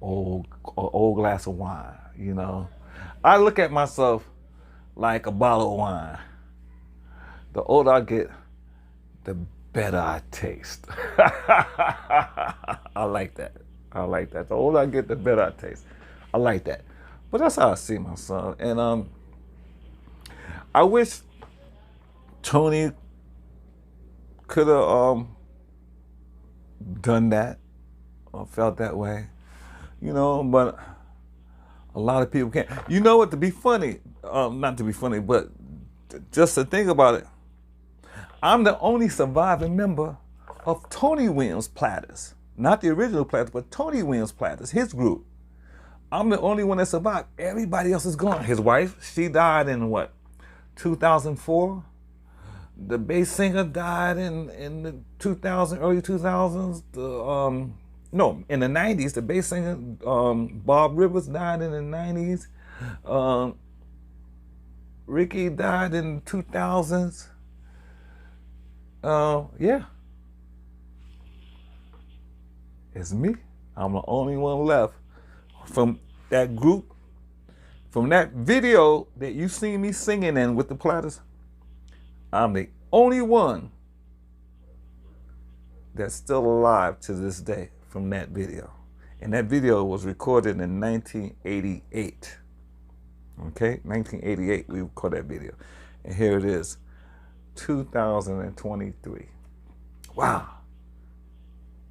an old glass of wine, you know. I look at myself like a bottle of wine. The older I get, the better I taste. I like that. I like that. The older I get, the better I taste. I like that. But that's how I see myself. And I wish Tony could have done that or felt that way, you know, but a lot of people can't. You know what, to be funny, not to be funny, but just to think about it, I'm the only surviving member of Tony Williams Platters. Not the original Platters, but Tony Williams Platters, his group. I'm the only one that survived. Everybody else is gone. His wife, she died in what, 2004? The bass singer died in the early 2000s. No, in the 90s, the bass singer, Bob Rivers, died in the 90s. Ricky died in the 2000s. Yeah. It's me. I'm the only one left from that group, from that video that you see me singing in with the Platters. I'm the only one that's still alive to this day from that video. And that video was recorded in 1988. Okay, 1988 we recorded that video. And here it is, 2023. Wow.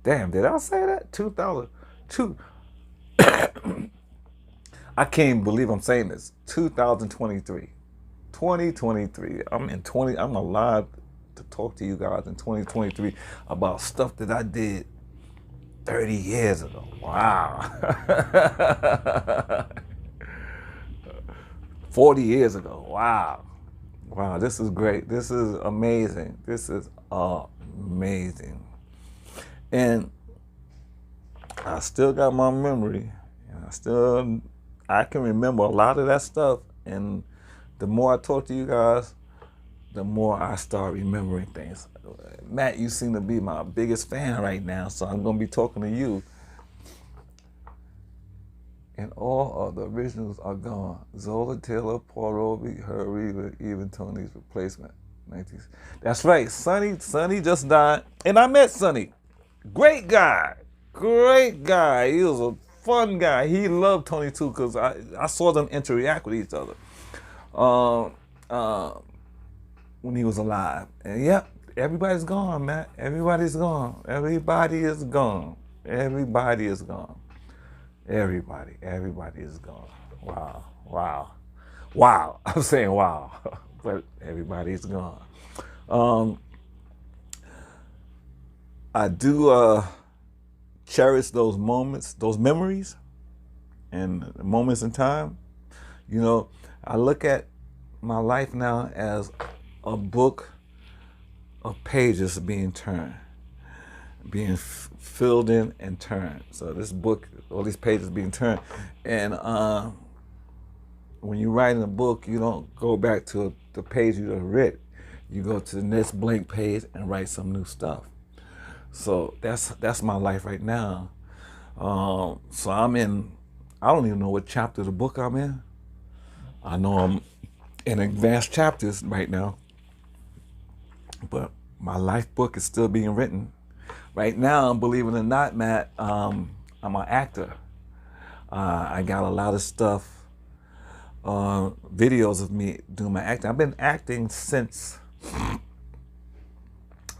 Damn, did I say that? 2002. I can't believe I'm saying this. 2023. 2023. I'm alive to talk to you guys in 2023 about stuff that I did 30 years ago. Wow. 40 years ago. Wow. Wow, this is great. This is amazing. This is amazing. And I still got my memory. And I can remember a lot of that stuff. And the more I talk to you guys, the more I start remembering things. Matt, you seem to be my biggest fan right now, so I'm going to be talking to you. And all of the originals are gone. Zola, Taylor, Paul Roby, Herb Reaver, even Tony's replacement. That's right, Sonny just died. And I met Sonny. Great guy. Great guy. He was a fun guy. He loved Tony too, because I saw them interact with each other when he was alive. And yeah, everybody's gone, man. Everybody's gone. Everybody is gone. Everybody is gone. Everybody is gone. Wow, wow, wow. I'm saying wow, but everybody's gone. I do cherish those moments, those memories, and moments in time. You know, I look at my life now as a book of pages being turned, being filled in and turned. So this book, all these pages being turned. And when you write in a book, you don't go back to the page you just read. You go to the next blank page and write some new stuff. So that's my life right now. So I'm in, I don't even know what chapter of the book I'm in. I know I'm in advanced chapters right now, but my life book is still being written Right now, believe it or not, Matt, I'm an actor. I got a lot of stuff, videos of me doing my acting. I've been acting since,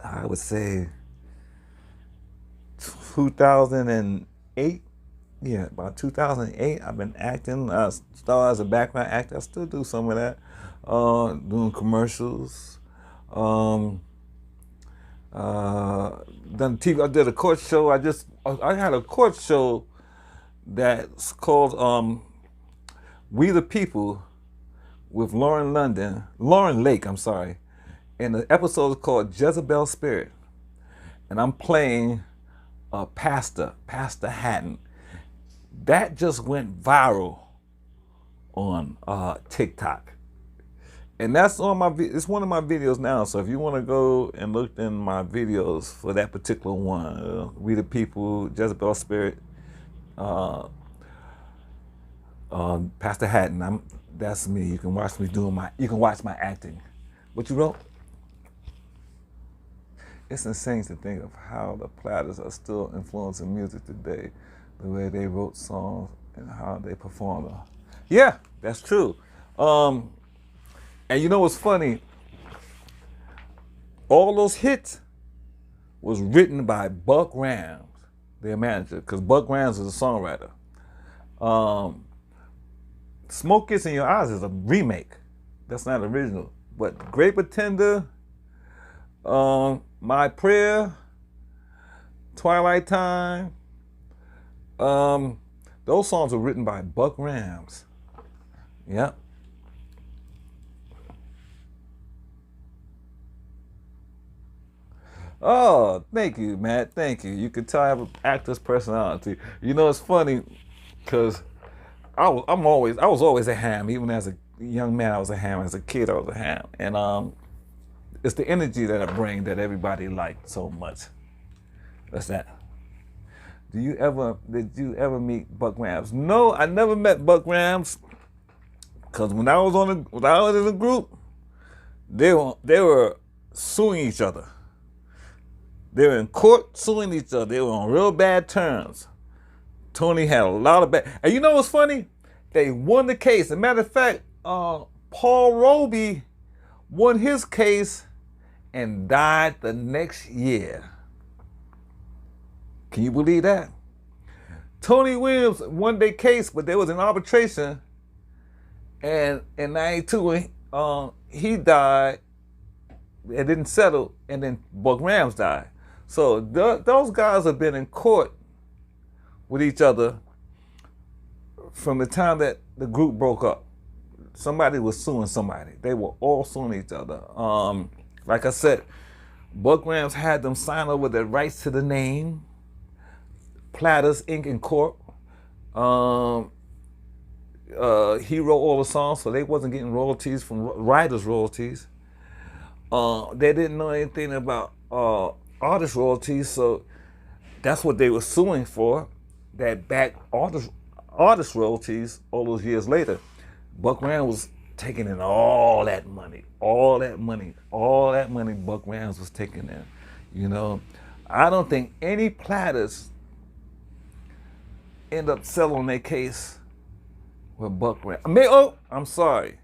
I would say, 2008. Yeah, about 2008. I've been acting. I started as a background actor. I still do some of that. Doing commercials. Done TV. I did a court show. I had a court show that's called We the People with Lauren Lake, I'm sorry. And the episode is called Jezebel Spirit. And I'm playing Pastor Hatton. That just went viral on TikTok. And that's on it's one of my videos now. So if you want to go and look in my videos for that particular one, We the People, Jezebel Spirit, Pastor Hatton, that's me. You can watch me you can watch my acting. What you wrote? It's insane to think of how the Platters are still influencing music today, the way they wrote songs and how they performed them. Yeah, that's true. And you know what's funny? All those hits was written by Buck Rams, their manager, because Buck Rams is a songwriter. Smoke Gets in Your Eyes is a remake. That's not original. But Great Pretender, My Prayer, Twilight Time, those songs were written by Buck Rams. Yep. Oh, thank you, Matt. Thank you. You can tell I have an actor's personality. You know, it's funny because I was always a ham. Even as a young man, I was a ham. As a kid, I was a ham. And it's the energy that I bring that everybody liked so much. That's that. Did you ever meet Buck Rams? No, I never met Buck Rams. Because when I was in a group, they were suing each other. They were in court suing each other. They were on real bad terms. Tony had a lot of bad. And you know what's funny? They won the case. As a matter of fact, Paul Roby won his case and died the next year. Can you believe that? Tony Williams won their case, but there was an arbitration. And in '92, he died. It didn't settle, and then Buck Rams died. So those guys have been in court with each other from the time that the group broke up. Somebody was suing somebody. They were all suing each other. Like I said, Buck Rams had them sign over their rights to the name, Platters, Inc. and Corp. He wrote all the songs, so they wasn't getting royalties from writers' royalties. They didn't know anything about artist royalties, so that's what they were suing for, that back artist royalties all those years later. Buck Rams was taking in all that money Buck Rams was taking in. You know, I don't think any Platters end up settling their case with Buck Rams. I'm sorry.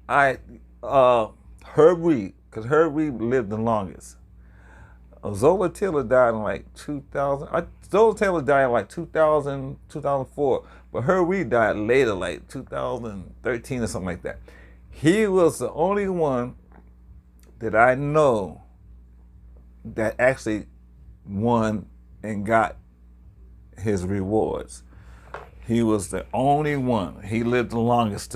Herb Reed, because Herb Reed lived the longest. Zola Taylor died in like 2000. Zola Taylor died in like 2000, 2004. But Herb Reed died later, like 2013 or something like that. He was the only one that I know that actually won and got his rewards. He was the only one. He lived the longest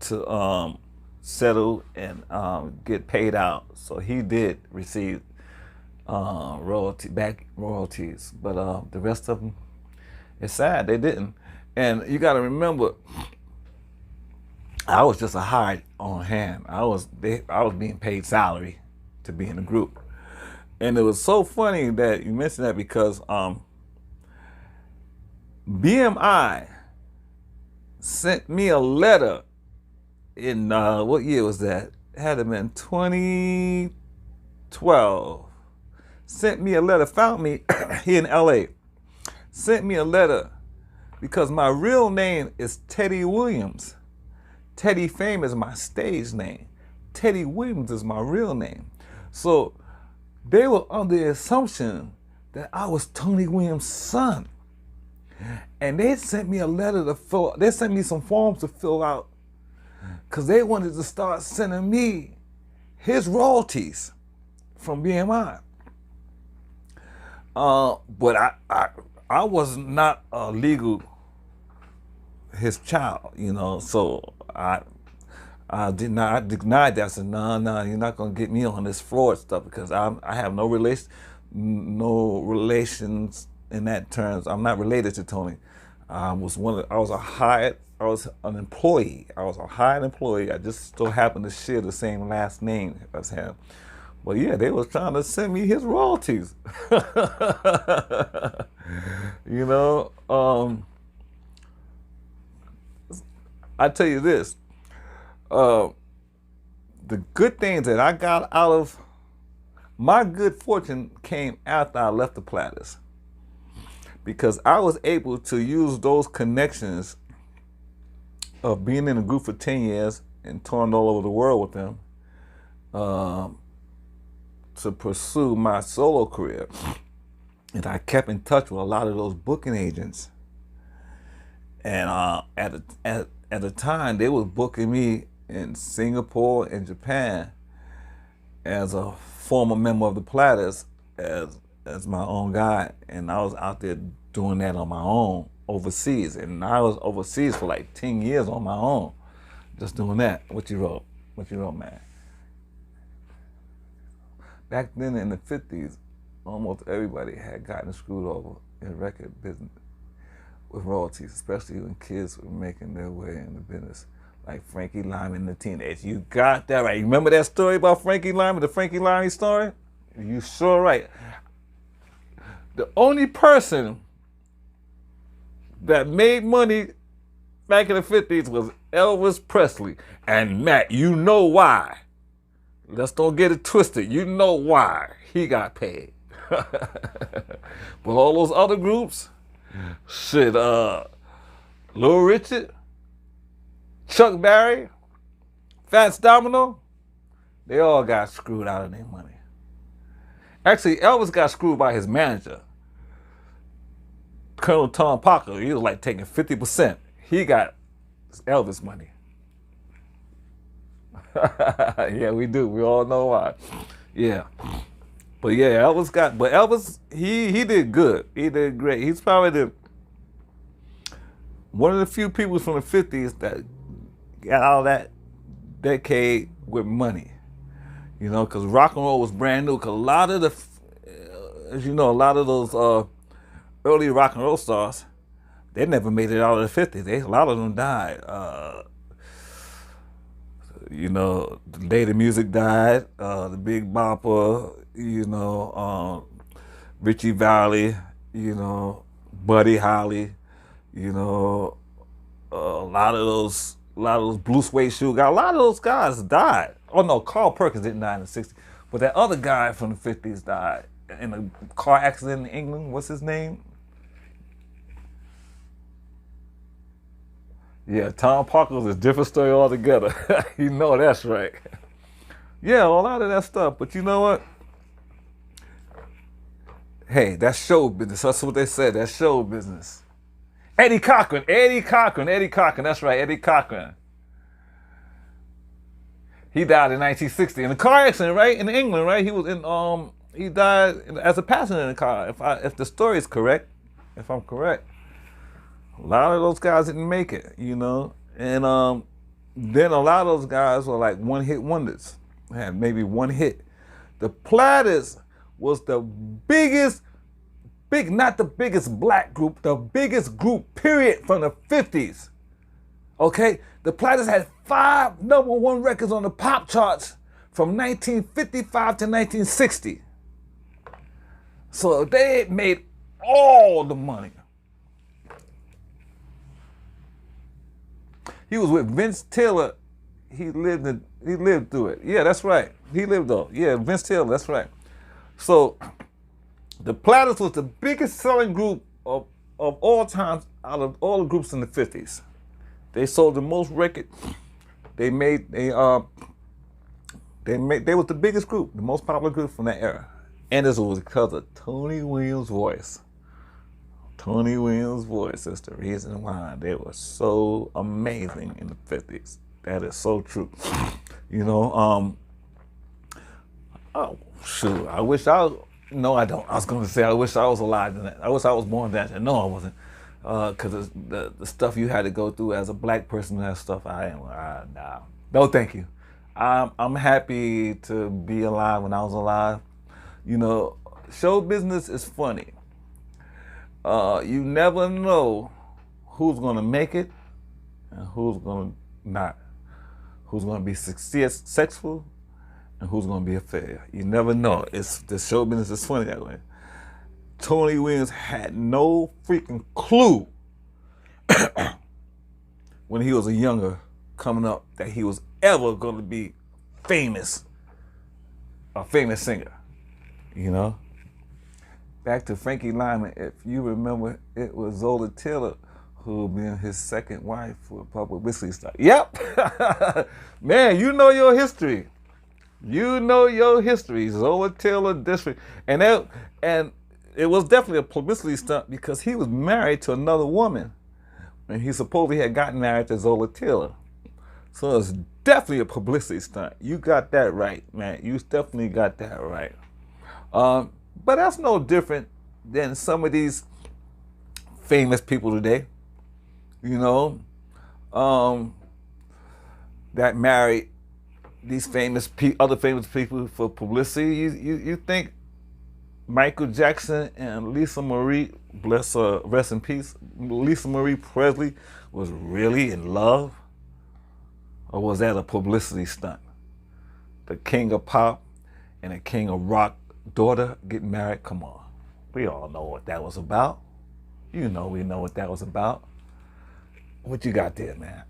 to settle and get paid out. So he did receive royalties, but the rest of them, it's sad they didn't. And you got to remember, I was just a hired on hand. I was being paid salary to be in the group, and it was so funny that you mentioned that because BMI sent me a letter in what year was that? It had to have been 2012. sent me a letter, found me here in LA, sent me a letter because my real name is Teddy Williams. Teddy Fame is my stage name. Teddy Williams is my real name. So they were under the assumption that I was Tony Williams' son. And they sent me a letter to fill out. They sent me some forms to fill out because they wanted to start sending me his royalties from BMI. But I was not a legal his child, you know, so I denied that. I said, no, you're not gonna get me on this fraud stuff because I have no relations in that terms. I'm not related to Tony. I was an employee. I was a hired employee. I just so happened to share the same last name as him. But yeah, they was trying to send me his royalties. You know, I tell you this, the good things that I got out of my good fortune came after I left the Platters, because I was able to use those connections of being in a group for 10 years and touring all over the world with them to pursue my solo career. And I kept in touch with a lot of those booking agents. And at the time, they was booking me in Singapore and Japan as a former member of the Platters, as my own guy, and I was out there doing that on my own overseas. And I was overseas for like 10 years on my own, just doing that. What you wrote, man? Back then in the 50s, almost everybody had gotten screwed over in record business with royalties, especially when kids were making their way in the business, like Frankie Lyman and the Teenage. You got that right. You remember that story about Frankie Lyman, the Frankie Lyman story? You sure right. The only person that made money back in the 50s was Elvis Presley. And Matt, you know why. Let's don't get it twisted. You know why he got paid. But all those other groups, shit, Little Richard, Chuck Berry, Fats Domino, they all got screwed out of their money. Actually, Elvis got screwed by his manager, Colonel Tom Parker. He was like taking 50%. He got Elvis money. Yeah, we do. We all know why. Yeah. But yeah, Elvis, he did good. He did great. He's probably one of the few people from the 50s that got out of that decade with money. You know, because rock and roll was brand new. Because a lot of as you know, a lot of those early rock and roll stars, they never made it out of the 50s. A lot of them died. You know, the day the music died, the Big Bopper, you know, Richie Valens, you know, Buddy Holly, you know, a lot of those Blue Suede Shoe guys, a lot of those guys died. Oh no, Carl Perkins didn't die in the 60s, but that other guy from the 50s died in a car accident in England. What's his name? Yeah, Tom Parker was a different story altogether. You know that's right. Yeah, a lot of that stuff. But you know what? Hey, that's show business. That's what they said. That's show business. Eddie Cochran. That's right, Eddie Cochran. He died in 1960 in a car accident, right? In England, right? He was in he died as a passenger in a car. If the story is correct, if I'm correct. A lot of those guys didn't make it, you know, and then a lot of those guys were like one-hit wonders, had maybe one hit. The Platters was the not the biggest black group, the biggest group, period, from the 50s. Okay, the Platters had 5 #1 records on the pop charts from 1955 to 1960. So they made all the money. He was with Vince Taylor. He lived through it. Yeah, that's right. He lived though. Yeah, Vince Taylor, that's right. So The Platters was the biggest selling group of all times out of all the groups in the 50s. They sold the most records. They was the biggest group, the most popular group from that era. And this was because of Tony Williams' voice. Tony Williams' voice is the reason why they were so amazing in the 50s. That is so true. You know, oh, shoot, I wish no, I don't. I was going to say I wish I was alive in that. I wish I was born that. No, I wasn't. Because the stuff you had to go through as a black person, that stuff, nah. No, thank you. I'm happy to be alive when I was alive. You know, show business is funny. You never know who's going to make it and who's going to not. Who's going to be successful and who's going to be a failure. You never know. The show business is funny that way. Tony Williams had no freaking clue when he was a younger coming up that he was ever going to be famous, a famous singer, you know? Back to Frankie Lyman, if you remember, it was Zola Taylor who been his second wife for a publicity stunt. Yep! Man, you know your history. You know your history. Zola Taylor District. And it was definitely a publicity stunt because he was married to another woman. And he supposedly had gotten married to Zola Taylor. So it's definitely a publicity stunt. You got that right, man. You definitely got that right. But that's no different than some of these famous people today, you know, that married these other famous people for publicity. You think Michael Jackson and Lisa Marie, bless her, rest in peace, Lisa Marie Presley was really in love? Or was that a publicity stunt? The king of pop and the king of rock daughter getting married? Come on. We all know what that was about. You know we know what that was about. What you got there, man?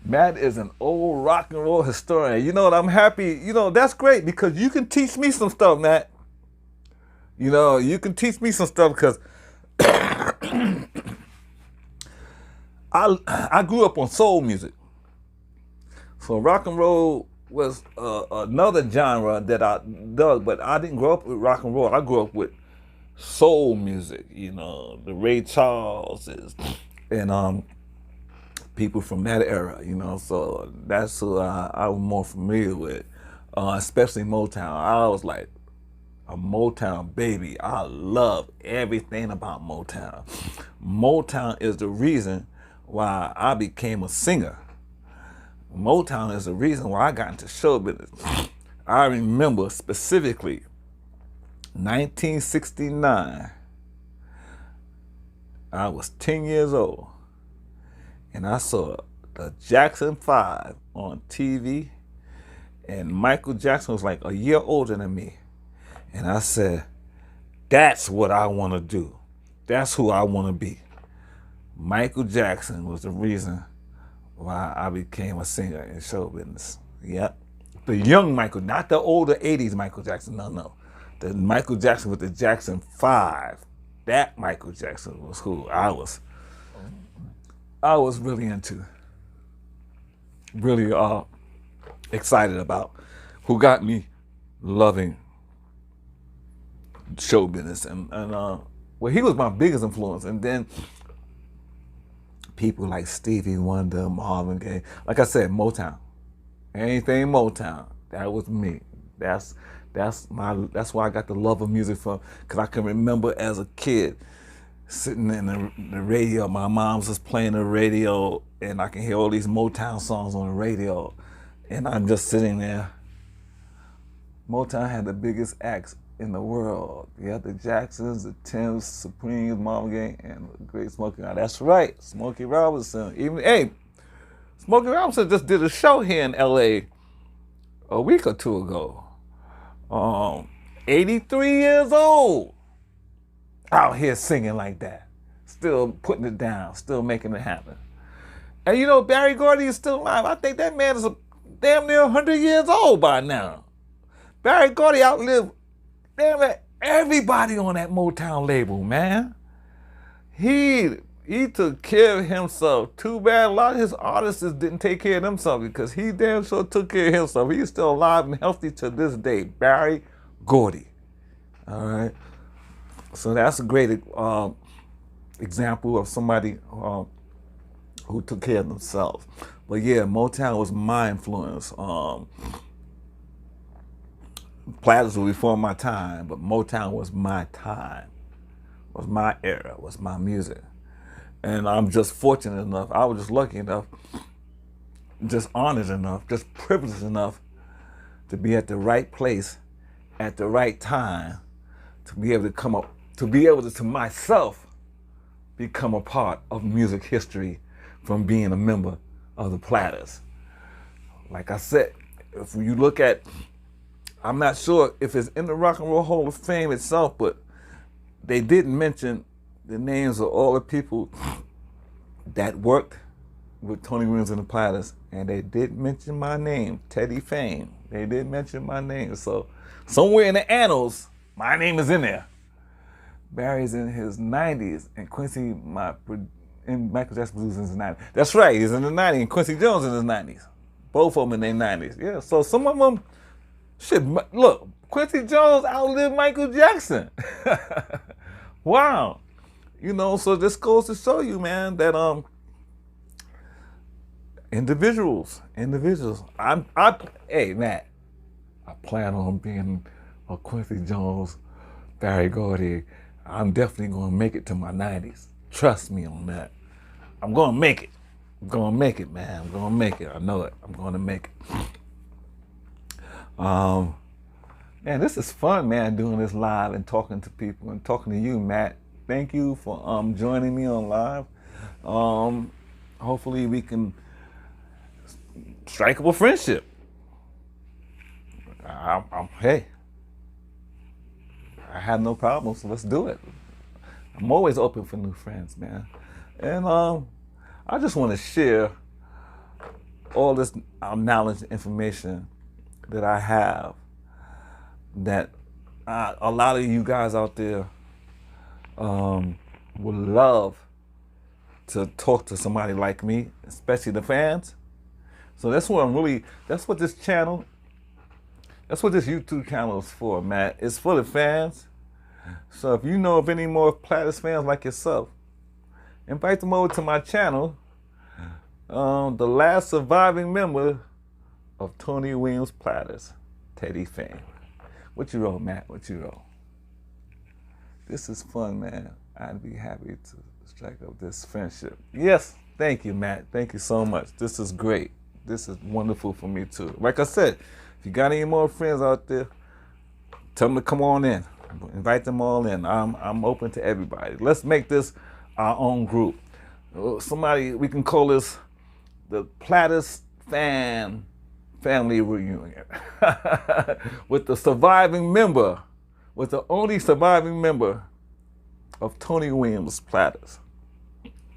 Matt is an old rock and roll historian. You know what? I'm happy. You know, that's great because you can teach me some stuff, Matt. You know, you can teach me some stuff because I grew up on soul music. So rock and roll was another genre that I dug, but I didn't grow up with rock and roll. I grew up with soul music, you know, the Ray Charleses and people from that era, you know. So that's who I was more familiar with, especially Motown. I was like a Motown baby. I love everything about Motown. Motown is the reason why I became a singer. Motown is the reason why I got into show business. I remember specifically 1969. I was 10 years old and I saw the Jackson 5 on TV, and Michael Jackson was like a year older than me. And I said, that's what I want to do. That's who I want to be. Michael Jackson was the reason why I became a singer in show business. Yep. The young Michael, not the older 80s Michael Jackson, no. The Michael Jackson with the Jackson 5. That Michael Jackson was who I was really into. Really excited about. Who got me loving show business. And well, he was my biggest influence. And then people like Stevie Wonder, Marvin Gaye. Like I said, Motown. Anything Motown, that was me. That's why I got the love of music from, because I can remember as a kid sitting in the radio. My mom's just playing the radio and I can hear all these Motown songs on the radio and I'm just sitting there. Motown had the biggest acts in the world. You had the Jacksons, the Tims, Supremes, Marvin Gaye, and the Great Smokey. Now that's right, Smokey Robinson. Smokey Robinson just did a show here in LA a week or two ago. 83 years old, out here singing like that, still putting it down, still making it happen. And you know, Barry Gordy is still alive. I think that man is damn near 100 years old by now. Barry Gordy outlived, damn it, everybody on that Motown label, man. He took care of himself. Too bad a lot of his artists didn't take care of themselves, because he damn sure took care of himself. He's still alive and healthy to this day. Barry Gordy. All right. So that's a great example of somebody who took care of themselves. But yeah, Motown was my influence. Platters were before my time, but Motown was my time, was my era, was my music. And I'm just fortunate enough, I was just lucky enough, just honored enough, just privileged enough to be at the right place at the right time, to be able to come up, to be able to myself become a part of music history from being a member of the Platters. Like I said, if you look at, I'm not sure if it's in the Rock and Roll Hall of Fame itself, but they didn't mention the names of all the people that worked with Tony Williams and the Platters, and they did mention my name, Teddy Fame. They did mention my name, so somewhere in the annals, my name is in there. Barry's in his 90s, and Quincy, and Michael Jackson Blues in his 90s. That's right, he's in the 90s, and Quincy Jones in his 90s. Both of them in their 90s. Yeah, so some of them, shit, look, Quincy Jones outlived Michael Jackson. Wow. You know, so this goes to show you, man, that individuals. Hey, Matt, I plan on being a Quincy Jones, Barry Gordy. I'm definitely gonna make it to my 90s. Trust me on that. I'm gonna make it. I'm gonna make it, man. I'm gonna make it. I know it. I'm gonna make it. Man, this is fun, man, doing this live and talking to people and talking to you, Matt. Thank you for joining me on live. Hopefully we can strike up a friendship. Hey, I have no problem, so let's do it. I'm always open for new friends, man. And I just want to share all this knowledge and information that I have that a lot of you guys out there would love to talk to somebody like me, especially the fans. So that's what that's what this YouTube channel is for, Matt. It's for the fans. So if you know of any more Platters fans like yourself, invite them over to my channel. The last surviving member of Tony Williams Platters, Teddy Fame. What you wrote, Matt? What you wrote? This is fun, man. I'd be happy to strike up this friendship. Yes, thank you, Matt. Thank you so much. This is great. This is wonderful for me too. Like I said, if you got any more friends out there, tell them to come on in. Invite them all in. I'm open to everybody. Let's make this our own group. Somebody, we can call this the Platters family reunion. With the surviving member, with the only surviving member of Tony Williams Platters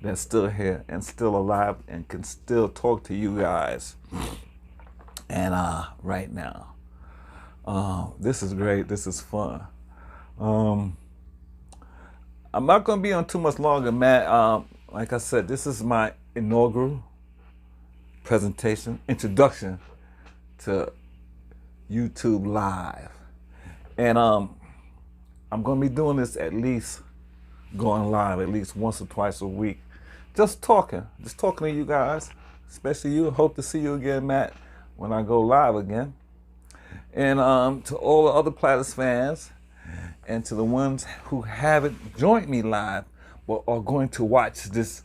that's still here and still alive and can still talk to you guys. And right now, this is great. This is fun. I'm not going to be on too much longer, Matt. Like I said, this is my inaugural presentation, introduction to YouTube Live. And I'm going to be doing this going live at least once or twice a week. Just talking to you guys, especially you. Hope to see you again, Matt, when I go live again. And to all the other Platters fans, and to the ones who haven't joined me live, but are going to watch this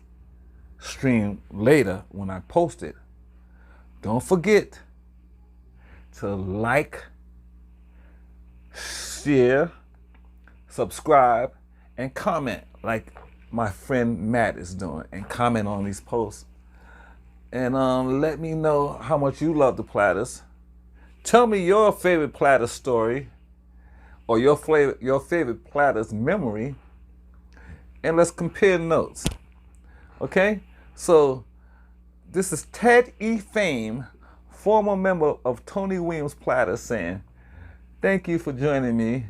stream later when I post it, don't forget to like, share, subscribe, and comment like my friend Matt is doing, and comment on these posts. And let me know how much you love the Platters. Tell me your favorite Platters story or your favorite Platters memory, and let's compare notes. Okay? So this is Ted E. Fame, former member of Tony Williams Platters, saying, Thank you for joining me.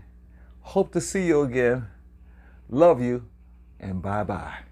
Hope to see you again. Love you, and bye-bye.